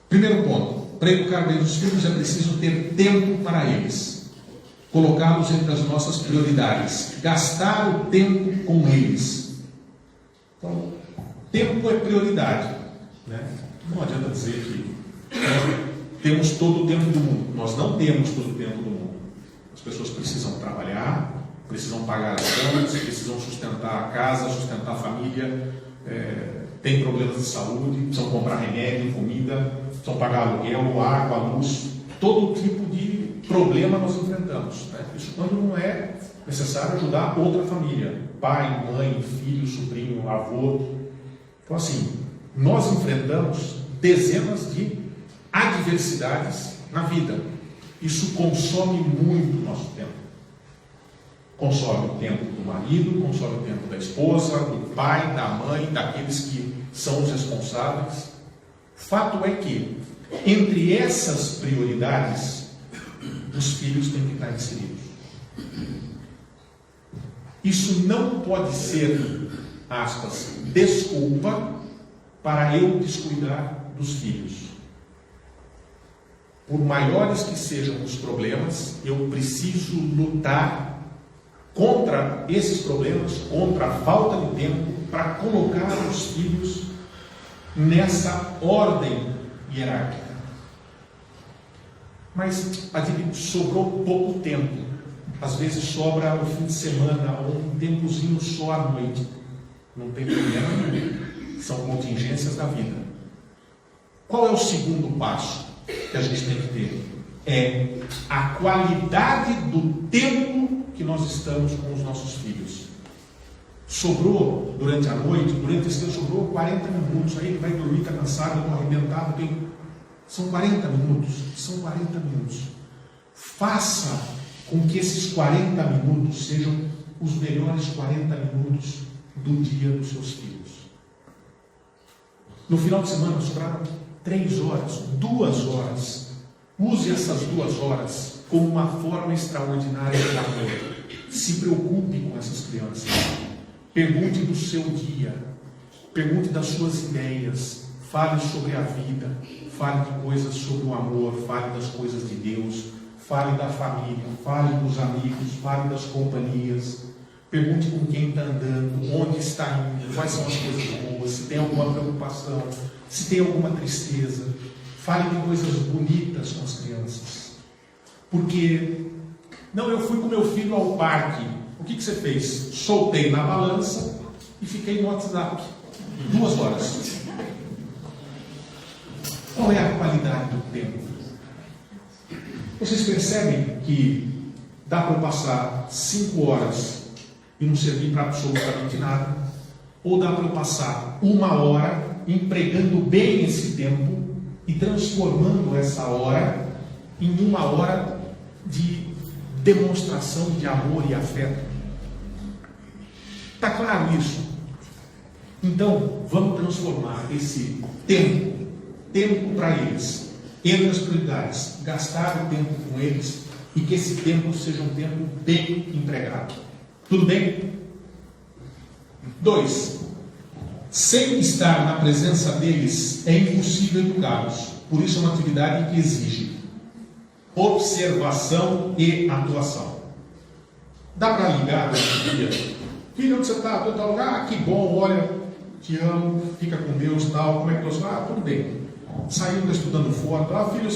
Primeiro ponto, para educar bem os filhos é preciso ter tempo para eles, colocá-los entre as nossas prioridades, gastar o tempo com eles. Então, tempo é prioridade. Né? Não adianta dizer que temos todo o tempo do mundo. Nós não temos todo o tempo do mundo. As pessoas precisam trabalhar, precisam pagar as contas, precisam sustentar a casa, sustentar a família, tem problemas de saúde, precisam comprar remédio, comida, precisam pagar aluguel, água, luz, todo tipo de problema nós enfrentamos. Né? Isso quando não é necessário ajudar outra família, pai, mãe, filho, sobrinho, avô. Então assim, nós enfrentamos dezenas de adversidades na vida. Isso consome muito o nosso tempo. Consome o tempo do marido, consome o tempo da esposa, do pai, da mãe, daqueles que são os responsáveis. Fato é que, entre essas prioridades, os filhos têm que estar inseridos. Isso não pode ser, aspas, desculpa para eu descuidar dos filhos. Por maiores que sejam os problemas, eu preciso lutar contra esses problemas, contra a falta de tempo, para colocar os filhos nessa ordem hierárquica. Mas sobrou pouco tempo. Às vezes sobra o fim de semana, ou um tempozinho só à noite. Não tem problema nenhum. São contingências da vida. Qual é o segundo passo que a gente tem que ter? É a qualidade do tempo que nós estamos com os nossos filhos. Sobrou durante a noite, durante esse tempo sobrou 40 minutos, aí ele vai dormir, está cansado, está arrebentado, são 40 minutos, Faça com que esses 40 minutos sejam os melhores 40 minutos do dia dos seus filhos. No final de semana sobraram 3 horas, 2 horas. Use essas 2 horas como uma forma extraordinária de amor. Se preocupe com essas crianças. Pergunte do seu dia. Pergunte das suas ideias. Fale sobre a vida, fale de coisas sobre o amor, fale das coisas de Deus, fale da família, fale dos amigos, fale das companhias. Pergunte com quem está andando, onde está indo, quais são as coisas boas, se tem alguma preocupação, se tem alguma tristeza. Fale de coisas bonitas com as crianças. Porque, não, eu fui com meu filho ao parque. O que você fez? Soltei na balança e fiquei no WhatsApp. 2 horas. Qual é a qualidade do tempo? Vocês percebem que dá para passar 5 horas e não servir para absolutamente nada? Ou dá para passar 1 hora empregando bem esse tempo e transformando essa hora em 1 hora de demonstração de amor e afeto? Está claro isso? Então, vamos transformar esse tempo para eles, entre as prioridades, gastar o tempo com eles e que esse tempo seja um tempo bem empregado. Tudo bem? 2. Sem estar na presença deles é impossível educá-los. Por isso é uma atividade que exige observação e atuação. Dá para ligar hoje em dia? Filho, onde você está? Estou em tal lugar? Ah, que bom, olha, te amo, fica com Deus, tal, como é que você está? Ah, tudo bem. Saiu estudando fora. Ah, filho,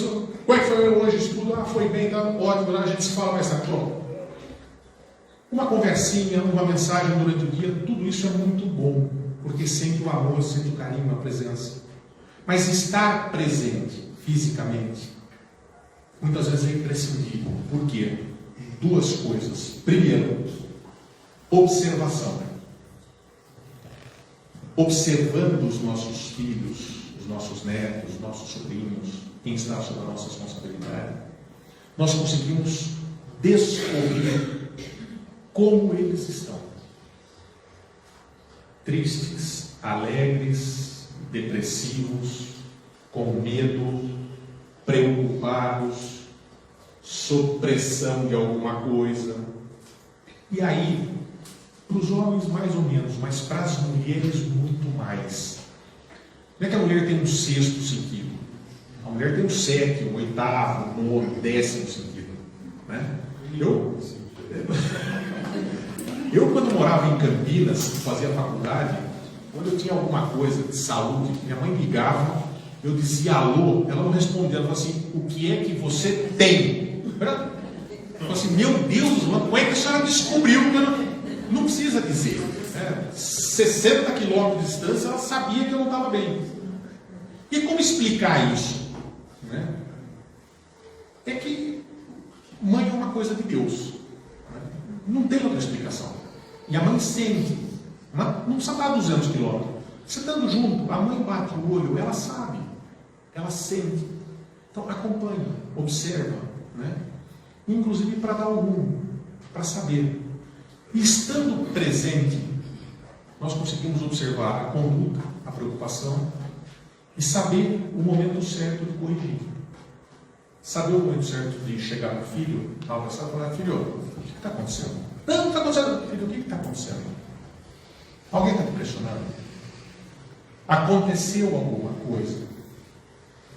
como é que foi hoje? Estudo? Ah, foi bem, tá ótimo, a gente se fala mais tarde. Uma conversinha, uma mensagem durante o dia, tudo isso é muito bom, porque sente o amor, sente o carinho, a presença. Mas estar presente fisicamente, muitas vezes é imprescindível. Por quê? 2 coisas. Primeiro, observação. Observando os nossos filhos, os nossos netos, os nossos sobrinhos, quem está sob a nossa responsabilidade, nós conseguimos descobrir como eles estão. Tristes, alegres, depressivos, com medo, preocupados, sob pressão de alguma coisa. E aí, para os homens mais ou menos, mas para as mulheres muito mais. Não é que a mulher tem um 6º sentido. A mulher tem um 7º, 8º, 9º, 10º sentido. Né? Eu, quando morava em Campinas, fazia faculdade, quando eu tinha alguma coisa de saúde, minha mãe ligava, eu dizia alô, ela não respondia, ela falou assim, o que é que você tem? Eu falei assim, meu Deus, como é que a senhora descobriu? Não precisa dizer. 60 quilômetros de distância, ela sabia que eu não estava bem. E como explicar isso? Né? É que mãe é uma coisa de Deus. Né? Não tem outra explicação. E a mãe sente. Não precisa estar a 200 quilômetros. Você estando junto, a mãe bate o olho, ela sabe. Ela sente. Então acompanha, observa. Né? Inclusive para dar o rumo, para saber. E estando presente, nós conseguimos observar a conduta, a preocupação e saber o momento certo de corrigir. Saber o momento certo de chegar para o filho, abraçar e falar, filho, o que está acontecendo? Não está acontecendo. Filho, o que está acontecendo? Alguém está te pressionando? Aconteceu alguma coisa?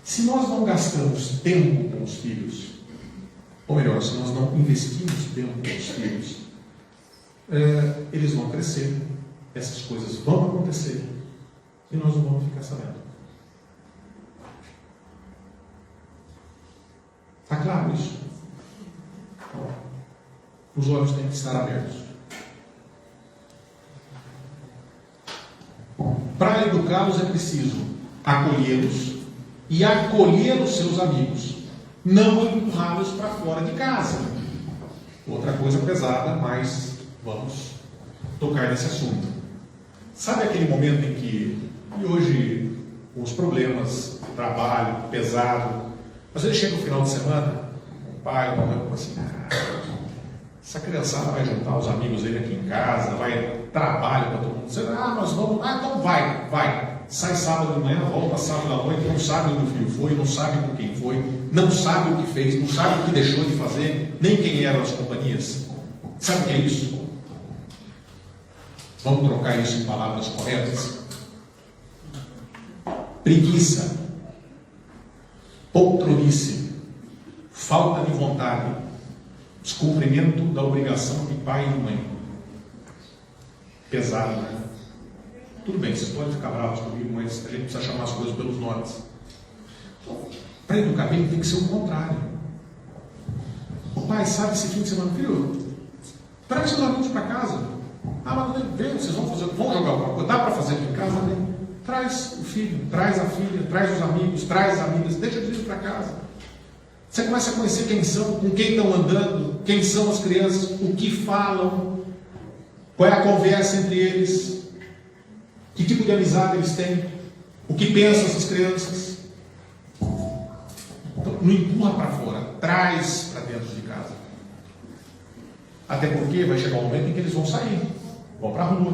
Se nós não gastamos tempo com os filhos, ou melhor, se nós não investimos tempo com os filhos, eles vão crescer, essas coisas vão acontecer e nós não vamos ficar sabendo. Está claro isso? Os olhos têm que estar abertos. Para educá-los é preciso acolhê-los e acolher os seus amigos, não empurrá-los para fora de casa. Outra coisa pesada, mas vamos tocar nesse assunto. Sabe aquele momento em que, e hoje, com os problemas, trabalho pesado, às vezes chega o final de semana, o pai, a mãe, assim, essa criançada vai juntar os amigos dele aqui em casa, vai trabalho para todo mundo. Você, nós vamos, então vai. Sai sábado de manhã, volta sábado à noite, não sabe onde o filho foi, não sabe com quem foi, não sabe o que fez, não sabe o que deixou de fazer, nem quem eram as companhias. Sabe o que é isso? Vamos trocar isso em palavras corretas? preguiça, poltronice, falta de vontade, descumprimento da obrigação de pai e de mãe. Pesado, né? Tudo bem, vocês podem ficar bravos comigo, mas a gente precisa chamar as coisas pelos nomes. Para educar bem tem que ser o contrário. O pai sabe esse fim de semana, filho, traz seus amigos para casa. Ah, mas vem, vocês vão jogar alguma coisa, dá para fazer aqui em casa? Né? Traz o filho, traz a filha, traz os amigos, traz as amigas, deixa eles ir para casa. Você começa a conhecer quem são, com quem estão andando, quem são as crianças, o que falam, qual é a conversa entre eles, que tipo de amizade eles têm, o que pensam essas crianças. Então, não empurra para fora, traz para dentro de casa. Até porque vai chegar um momento em que eles vão sair, vão para a rua,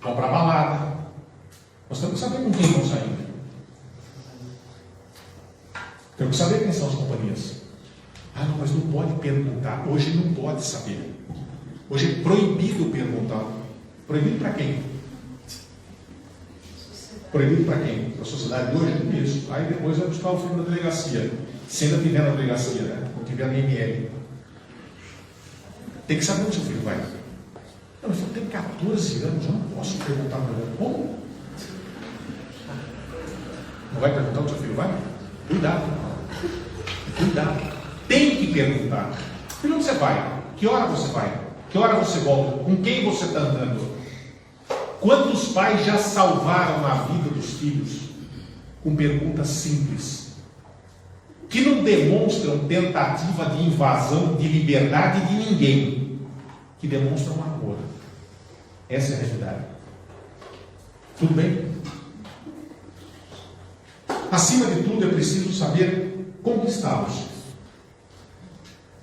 vão para a balada. Nós temos que saber com quem vão sair. Temos que saber quem são as companhias. Ah, não, mas não pode perguntar. Hoje não pode saber. Hoje é proibido perguntar. Proibido para quem? Proibido para quem? Para a sociedade de hoje? Isso. Aí depois vai buscar o filho na delegacia. Se ainda tiver na delegacia, né? Não tiver na IML. Tem que saber onde seu filho vai. Não, meu filho tem 14 anos, eu não posso perguntar para ele. Como? Não vai perguntar onde seu filho vai? Cuidado. Cuidado. Tem que perguntar. Filho, onde você vai? Que hora você vai? Que hora você volta? Com quem você está andando? Quantos pais já salvaram a vida dos filhos com perguntas simples, que não demonstram tentativa de invasão de liberdade de ninguém, que demonstram amor? Essa é a realidade. Tudo bem? Acima de tudo, é preciso saber conquistá-los.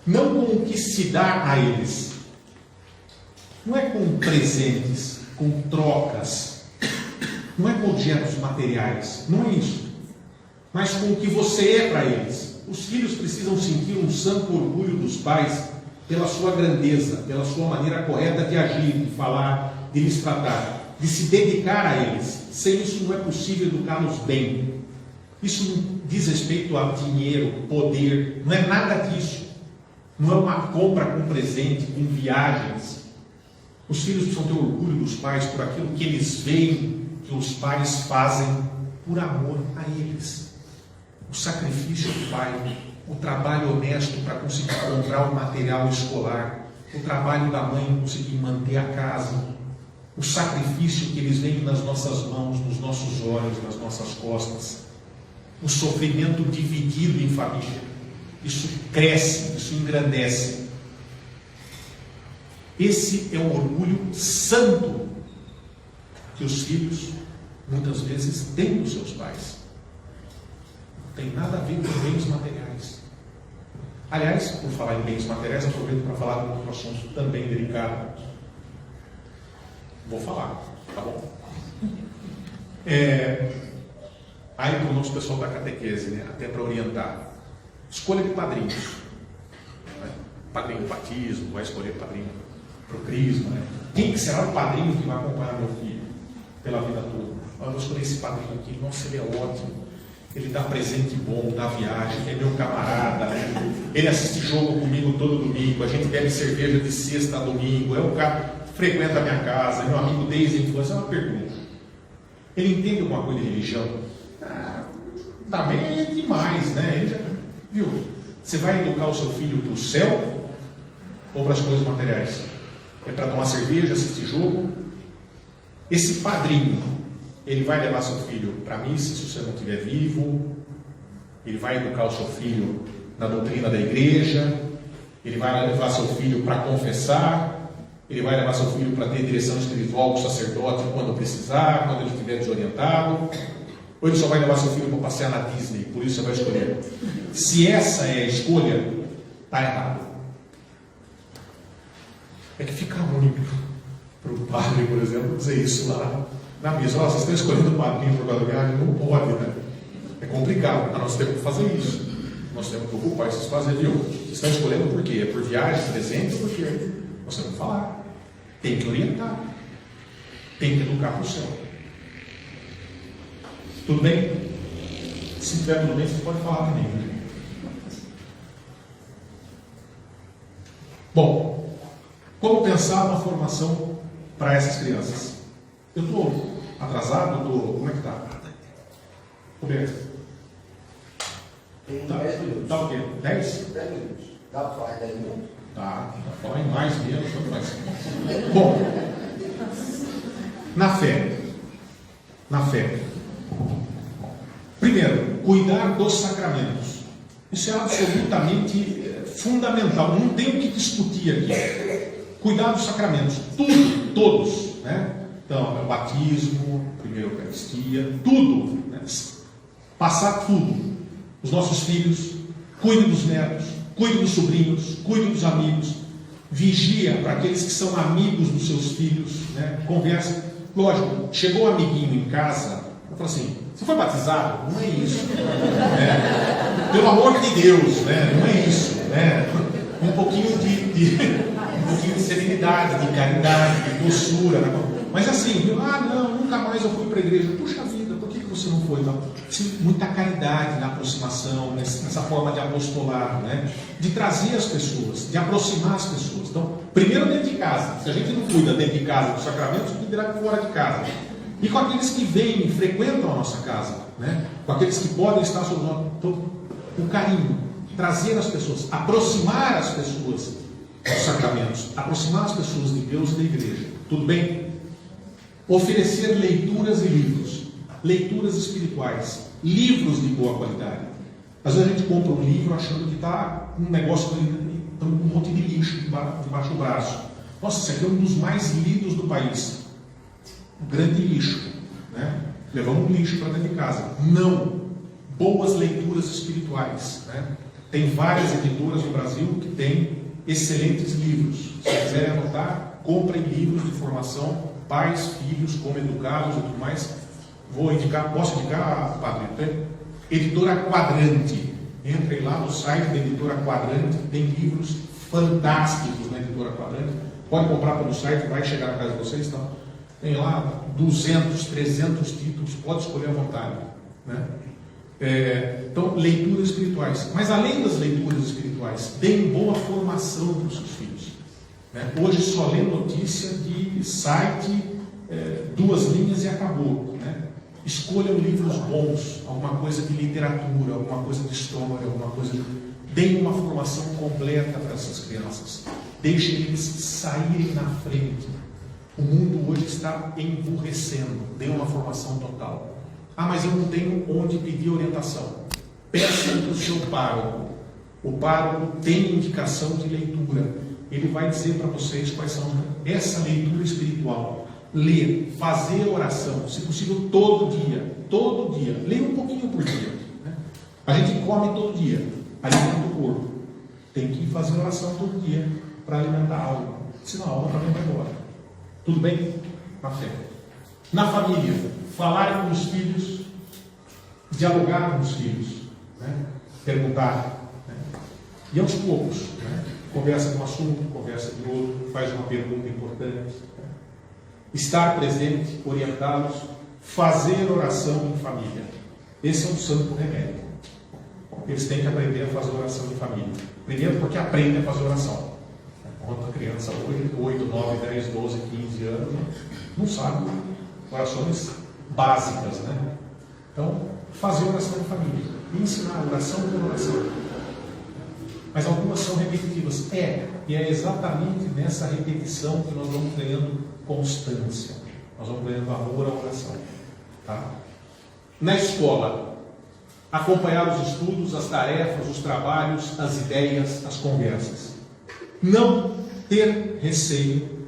Não com o que se dá a eles. Não é com presentes, com trocas. Não é com objetos materiais. Não é isso. Mas com o que você é para eles. Os filhos precisam sentir um santo orgulho dos pais pela sua grandeza, pela sua maneira correta de agir, de falar, de lhes tratar, de se dedicar a eles. Sem isso não é possível educá-los bem. Isso não diz respeito a dinheiro, poder, não é nada disso. Não é uma compra com presente, com viagens. Os filhos precisam ter orgulho dos pais por aquilo que eles veem que os pais fazem por amor a eles. O sacrifício do pai, o trabalho honesto para conseguir comprar o material escolar, o trabalho da mãe em conseguir manter a casa, o sacrifício que eles veem nas nossas mãos, nos nossos olhos, nas nossas costas, o sofrimento dividido em família. Isso cresce, isso engrandece. Esse é o orgulho santo que os filhos muitas vezes têm dos seus pais. Não tem nada a ver com bens materiais. Aliás, por falar em bens materiais, aproveito para falar de um outro assunto também delicado. Vou falar, tá bom? Aí para o nosso pessoal da catequese, né? Até para orientar. Escolha de padrinhos. Padrinho do batismo, vai escolher padrinho para o crisma. Né? Quem que será o padrinho que vai acompanhar meu filho pela vida toda? Eu vou escolher esse padrinho aqui. Nossa, ele é ótimo. Ele dá presente bom, dá viagem, é meu camarada. Né? Ele assiste jogo comigo todo domingo. A gente bebe cerveja de sexta a domingo. É um cara que frequenta a minha casa, é meu amigo desde a infância. É uma pergunta. Ele entende alguma coisa de religião? Também é demais, né? Ele já... Viu? Você vai educar o seu filho para o céu ou para as coisas materiais? É para tomar cerveja, assistir jogo? Esse padrinho, ele vai levar seu filho para a missa se você não estiver vivo? Ele vai educar o seu filho na doutrina da igreja? Ele vai levar seu filho para confessar? Ele vai levar seu filho para ter direção espiritual com o sacerdote quando precisar, quando ele estiver desorientado? Ou ele só vai levar seu filho para passear na Disney? Por isso você vai escolher. Se essa é a escolha, está errado. É que fica ruim para o padre, por exemplo, dizer isso lá na missa. Vocês estão escolhendo o padrinho por causa da viagem? Não pode, né? É complicado, mas nós temos que fazer isso. Nós temos que ocupar esses espaços. Viu? Vocês estão escolhendo por quê? É por viagem, presente? Por quê? Nós temos que falar. Tem que orientar. Tem que educar para o céu. Tudo bem? Se tiver tudo bem, você pode falar também. Bom, como pensar uma formação para essas crianças? Eu estou atrasado? Como é que está? Roberto? Tem 10 minutos. Tá o quê? 10? 10 minutos. Dá para falar em 10 minutos? Tá, dá para falar em mais, menos, tanto faz. Bom, na fé. Na fé. Primeiro, cuidar dos sacramentos. Isso é absolutamente fundamental. Não tem o que discutir aqui. Cuidar dos sacramentos. Tudo, todos. Né? Então, o batismo, primeira Eucaristia, tudo. Né? Passar tudo. Os nossos filhos, cuide dos netos, cuide dos sobrinhos, cuide dos amigos. Vigia para aqueles que são amigos dos seus filhos. Né? Conversa. Lógico, chegou um amiguinho em casa, eu falo assim, você foi batizado? Não é isso. Né? Pelo amor de Deus, né? Não é isso. Né? Um pouquinho de serenidade, de caridade, de doçura. Né? Mas assim, não, nunca mais eu fui para a igreja. Puxa vida, por que você não foi? Não? Muita caridade na aproximação, nessa forma de apostolado, né? De trazer as pessoas, de aproximar as pessoas. Então, primeiro dentro de casa. Se a gente não cuida dentro de casa dos sacramentos, cuidará fora de casa. E com aqueles que vêm e frequentam a nossa casa, né? Com aqueles que podem estar sob o carinho, trazer as pessoas, aproximar as pessoas dos sacramentos, aproximar as pessoas de Deus e da igreja. Tudo bem? Oferecer leituras e livros, leituras espirituais, livros de boa qualidade. Às vezes a gente compra um livro achando que está um negócio, um monte de lixo debaixo do braço. Nossa, esse aqui é um dos mais lidos do país. Um grande lixo. Né? Levamos um lixo para dentro de casa. Não. Boas leituras espirituais. Né? Tem várias editoras no Brasil que têm excelentes livros. Se quiserem anotar, comprem livros de formação, pais, filhos, como educá-los e tudo mais. Vou indicar, posso indicar, Padre? Editora Quadrante. Entrem lá no site da Editora Quadrante, tem livros fantásticos na Editora Quadrante. Pode comprar pelo site, vai chegar na casa de vocês. Então, tem lá 200, 300 títulos, pode escolher à vontade. Né? Então, leituras espirituais. Mas além das leituras espirituais, deem boa formação para os seus filhos. Né? Hoje só lê notícia de site, 2 linhas e acabou. Né? Escolham livros bons, alguma coisa de literatura, alguma coisa de história, alguma coisa de... Deem uma formação completa para essas crianças. Deixem eles saírem na frente. O mundo hoje está emburrecendo. Dê uma formação total. Ah, mas eu não tenho onde pedir orientação. Peça para o seu pároco. O pároco tem indicação de leitura. Ele vai dizer para vocês quais são essa leitura espiritual. Ler, fazer oração, se possível todo dia. Todo dia. Leia um pouquinho por dia. Né? A gente come todo dia. Alimenta o corpo. Tem que fazer oração todo dia para alimentar a alma. Senão a alma também vai embora. Tudo bem? Na fé. Na família, falar com os filhos, dialogar com os filhos, né? Perguntar. Né? E aos poucos, né? Conversa de um assunto, conversa de outro, faz uma pergunta importante. Né? Estar presente, orientá-los, fazer oração em família. Esse é um santo remédio. Eles têm que aprender a fazer oração em família. Primeiro porque aprendem a fazer oração. Quando a criança hoje, 8, 9, 10, 12, 15 anos, não sabe orações básicas, né? Então, fazer oração em família. E ensinar oração por oração. Mas algumas são repetitivas. E é exatamente nessa repetição que nós vamos ganhando constância. Nós vamos ganhando amor à oração. Tá? Na escola, acompanhar os estudos, as tarefas, os trabalhos, as ideias, as conversas. Não ter receio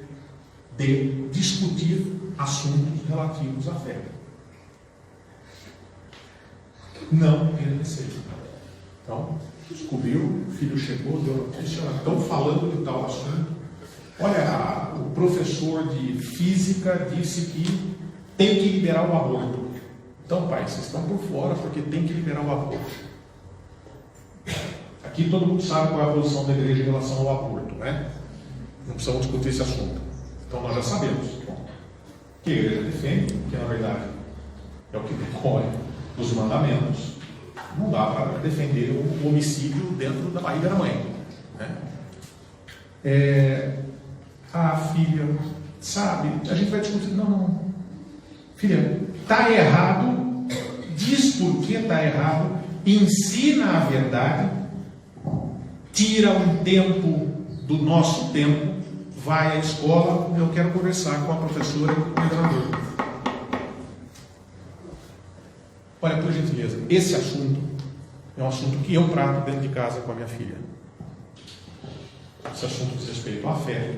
de discutir assuntos relativos à fé. Não ter receio. Então, descobriu, o filho chegou, deu notícia, estão falando de tal assunto. Olha, o professor de física disse que tem que liberar o aborto. Então, pai, vocês estão por fora porque tem que liberar o aborto. Aqui todo mundo sabe qual é a posição da igreja em relação ao aborto, né? Não precisamos discutir esse assunto. Então nós já sabemos que a igreja defende, que na verdade é o que decorre dos mandamentos. Não dá para defender o homicídio dentro da barriga da mãe, né? A filha, sabe, a gente vai discutir, não, filha, está errado, diz por que está errado, ensina a verdade, tira um tempo do nosso tempo, vai à escola, eu quero conversar com a professora e com o coordenador. Olha, por gentileza, esse assunto é um assunto que eu trato dentro de casa com a minha filha. Esse assunto diz respeito à fé,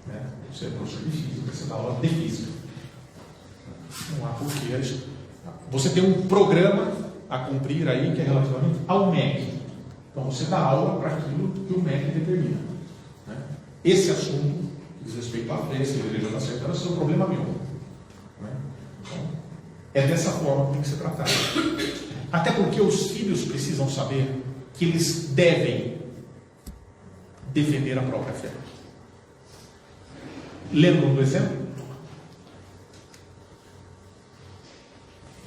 né? Você é professor de física, você dá aula de física. Não há porquê. Você tem um programa a cumprir aí que é relativamente ao MEC. Então você dá aula para aquilo que o MEC determina, né? Esse assunto diz respeito à fé, se a igreja está certa, é o seu problema meu, né? Então, é dessa forma que tem que ser tratado. Até porque os filhos precisam saber que eles devem defender a própria fé. Lembram do exemplo?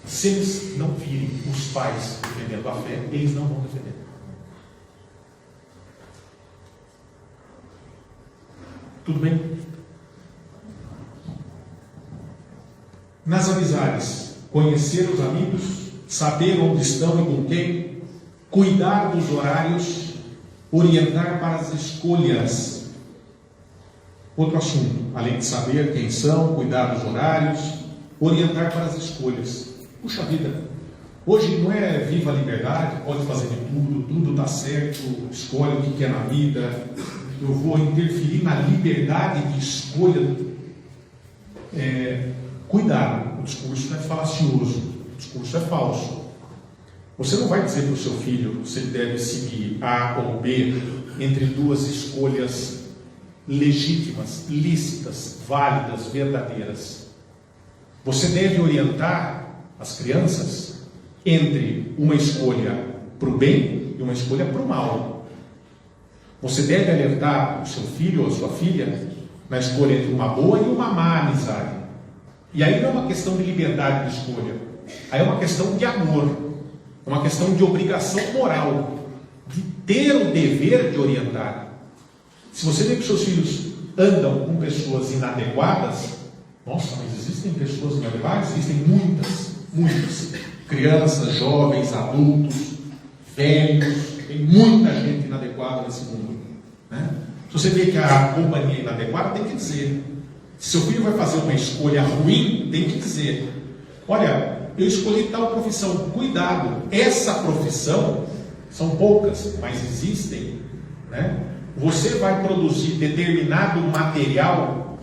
Se eles não virem os pais defendendo a fé, eles não vão defender. Tudo bem? Nas amizades, conhecer os amigos, saber onde estão e com quem, cuidar dos horários, orientar para as escolhas. Outro assunto, além de saber quem são, cuidar dos horários, orientar para as escolhas. Puxa vida, hoje não é viva a liberdade, pode fazer de tudo, tudo dá certo, escolhe o que quer na vida, eu vou interferir na liberdade de escolha. Cuidado, o discurso é falacioso, o discurso é falso. Você não vai dizer para o seu filho se ele deve seguir A ou B entre duas escolhas legítimas, lícitas, válidas, verdadeiras. Você deve orientar as crianças entre uma escolha para o bem e uma escolha para o mal. Você deve alertar o seu filho ou a sua filha na escolha entre uma boa e uma má amizade. E aí não é uma questão de liberdade de escolha, aí é uma questão de amor, é uma questão de obrigação moral, de ter o dever de orientar. Se você vê que seus filhos andam com pessoas inadequadas, nossa, mas existem pessoas inadequadas? Existem muitas. Crianças, jovens, adultos, velhos, tem muita gente inadequada nesse mundo, né? Se você vê que a companhia é inadequada, tem que dizer. Se seu filho vai fazer uma escolha ruim, tem que dizer: olha, eu escolhi tal profissão, cuidado, essa profissão, são poucas, mas existem, né? Você vai produzir determinado material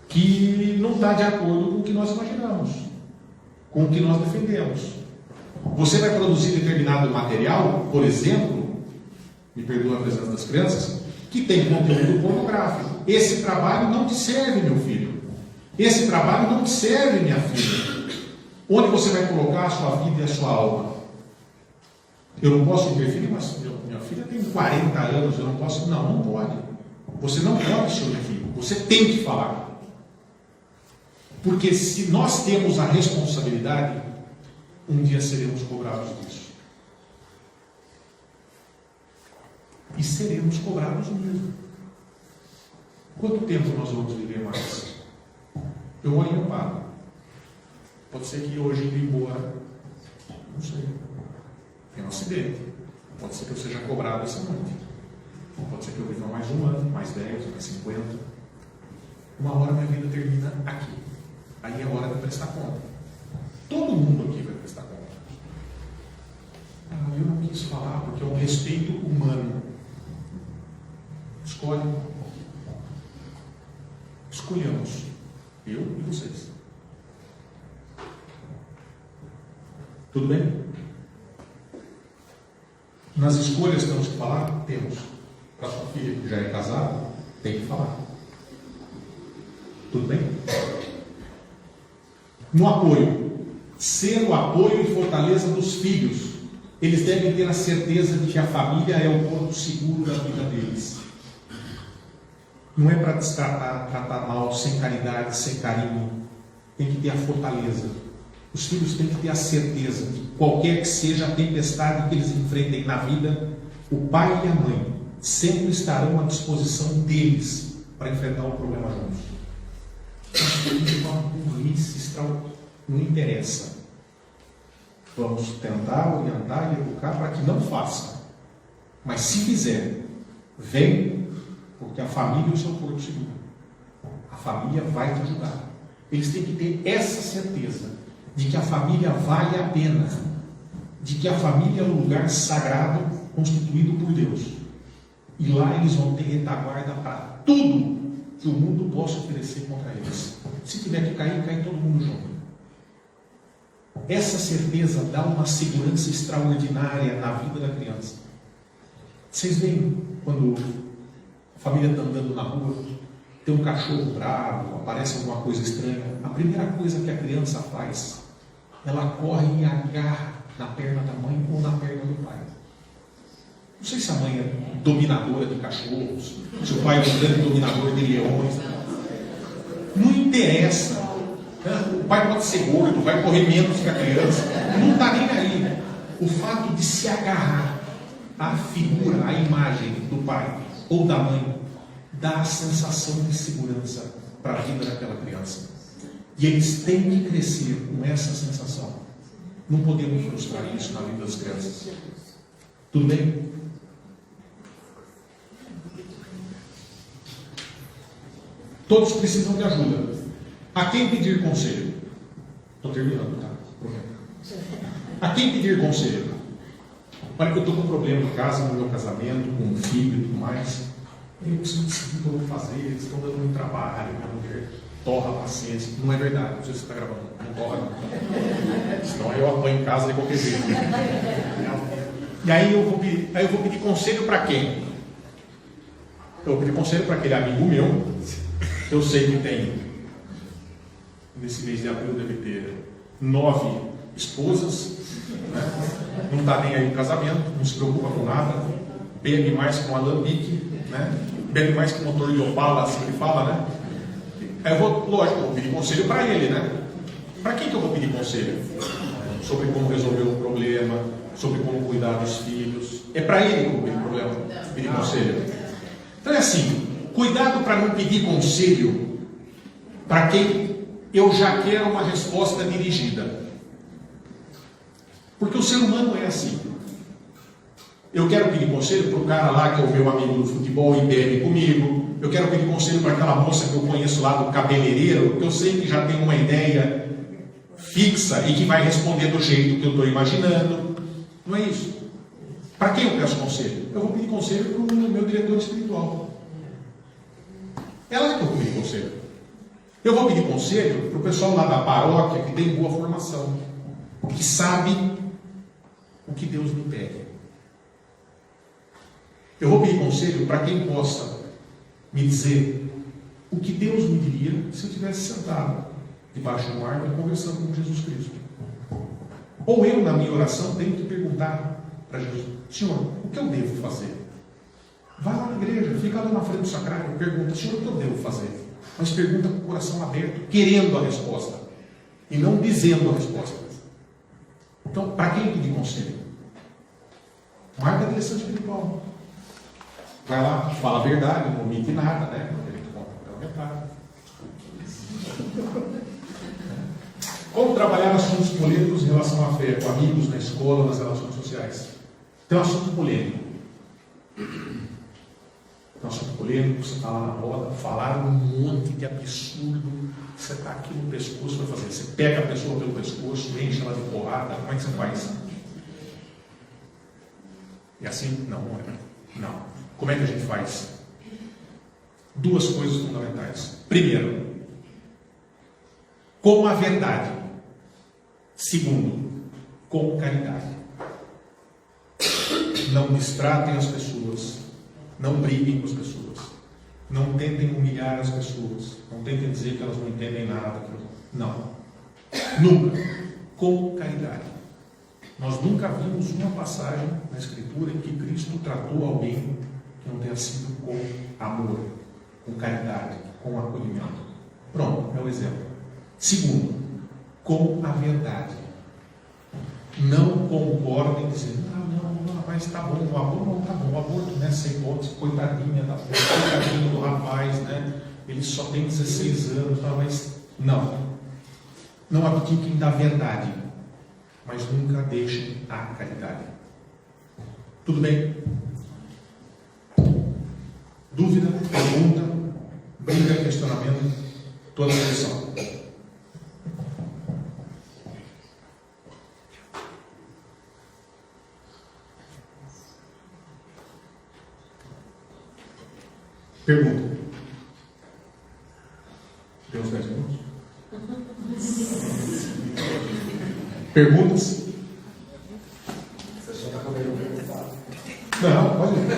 que não está de acordo com o que nós imaginamos, com o que nós defendemos. Você vai produzir determinado material, por exemplo, me perdoa a presença das crianças, que tem conteúdo pornográfico. Esse trabalho não te serve, meu filho. Esse trabalho não te serve, minha filha. Onde você vai colocar a sua vida e a sua alma? Eu não posso interferir, mas minha filha tem 40 anos, eu não posso. Não pode. Você não pode se interferir. Você tem que falar. Porque se nós temos a responsabilidade, um dia seremos cobrados disso. E seremos cobrados mesmo. Quanto tempo nós vamos viver mais? Eu olho e eu paro. Pode ser que hoje indo embora, não sei, tem um acidente. Pode ser que eu seja cobrado essa noite. Pode ser que eu viva mais um ano, mais 10, mais 50. Uma hora minha vida termina aqui. Aí é hora de prestar conta. Todo mundo aqui vai prestar conta. Eu não quis falar porque é um respeito humano. Escolhe. Escolhamos. Eu e vocês. Tudo bem? Nas escolhas temos que falar? Temos. Para sua filha que já é casada, tem que falar. Tudo bem? No apoio. Ser o apoio e fortaleza dos filhos. Eles devem ter a certeza de que a família é o ponto seguro da vida deles. Não é para destratar, tratar mal, sem caridade, sem carinho. Tem que ter a fortaleza. Os filhos têm que ter a certeza que qualquer que seja a tempestade que eles enfrentem na vida, o pai e a mãe sempre estarão à disposição deles para enfrentar o problema juntos. Isso é uma burrice extraordinária. Não interessa. Vamos tentar orientar e educar para que não faça. Mas se fizer, vem, porque a família é o seu porto seguro. A família vai te ajudar. Eles têm que ter essa certeza de que a família vale a pena, de que a família é um lugar sagrado constituído por Deus. E lá eles vão ter retaguarda para tudo que o mundo possa oferecer contra eles. Se tiver que cair, cai todo mundo junto. Essa certeza dá uma segurança extraordinária na vida da criança. Vocês veem quando a família está andando na rua, tem um cachorro bravo, aparece alguma coisa estranha, a primeira coisa que a criança faz, ela corre e agarra na perna da mãe ou na perna do pai. Não sei se a mãe é dominadora de cachorros, se o pai é um grande dominador de leões. Não interessa. O pai pode ser gordo, vai correr menos que a criança. Não está nem aí. O fato de se agarrar à figura, à imagem do pai ou da mãe, dá a sensação de segurança para a vida daquela criança. E eles têm que crescer com essa sensação. Não podemos frustrar isso na vida das crianças. Tudo bem? Todos precisam de ajuda. A quem pedir conselho? Estou terminando, tá? Prometo. A quem pedir conselho? Olha que eu estou com um problema em casa, no meu casamento, com um filho e tudo mais. Eu preciso decidir o que eu vou fazer, eles estão dando muito trabalho, minha mulher torra a paciência. Não é verdade, não sei se você está gravando. Não torra, não. Senão eu apanho em casa de qualquer jeito. E aí eu vou pedir conselho para quem? Eu vou pedir conselho para aquele amigo meu, que eu sei que tem, nesse mês de abril deve ter 9 esposas, né? Não está nem aí no casamento, não se preocupa com nada, bebe mais que um alambique, né? Bebe mais que um motor de Opala, assim que fala, né? Aí eu vou pedir conselho para ele, né? Para quem que eu vou pedir conselho? Sobre como resolver o problema, sobre como cuidar dos filhos. É para ele que eu vou pedir conselho. Então é assim, cuidado para não pedir conselho para quem eu já quero uma resposta dirigida. Porque o ser humano é assim. Eu quero pedir conselho para o cara lá que é o meu amigo do futebol e bebe comigo. Eu quero pedir conselho para aquela moça que eu conheço lá do cabeleireiro, que eu sei que já tem uma ideia fixa e que vai responder do jeito que eu estou imaginando. Não é isso. Para quem eu peço conselho? Eu vou pedir conselho para o meu diretor espiritual. É lá que eu vou pedir conselho. Eu vou pedir conselho para o pessoal lá da paróquia que tem boa formação, que sabe o que Deus me pede. Eu vou pedir conselho para quem possa me dizer o que Deus me diria se eu tivesse sentado debaixo de uma árvore conversando com Jesus Cristo. Ou eu, na minha oração, tenho que perguntar para Jesus: Senhor, o que eu devo fazer? Vai lá na igreja, fica lá na frente do sacrário, pergunta: Senhor, o que eu devo fazer? Mas pergunta com o coração aberto, querendo a resposta, e não dizendo a resposta. Então, para quem pedir conselho? Marca a direção espiritual. Vai lá, fala a verdade, não omite nada, né? Como trabalhar assuntos polêmicos em relação à fé, com amigos, na escola, nas relações sociais? Tem um assunto polêmico. Você está lá na roda, falaram um monte de absurdo, você está aqui no pescoço, vai fazer. Você pega a pessoa pelo pescoço, enche ela de porrada, como é que você faz? E assim, não. Como é que a gente faz? 2 coisas fundamentais. Primeiro, com a verdade. Segundo, com caridade. Não distratem as pessoas. Não briguem com as pessoas. Não tentem humilhar as pessoas. Não tentem dizer que elas não entendem nada. Não. Nunca. Com caridade. Nós nunca vimos uma passagem na Escritura em que Cristo tratou alguém que não tenha sido com amor, com caridade, com acolhimento. Pronto, é o exemplo. Segundo, com a verdade. Não concordem dizendo, não, mas tá bom, o aborto não tá bom, o aborto nessa hipótese, coitadinho do rapaz, né? Ele só tem 16 anos, mas não abdiquem da verdade, mas nunca deixem a caridade. Tudo bem? Dúvida, pergunta, briga, questionamento, toda a solução. Pergunta. Tem uns 10 minutos? Perguntas? A pessoa está comendo perguntar. Não, pode ir.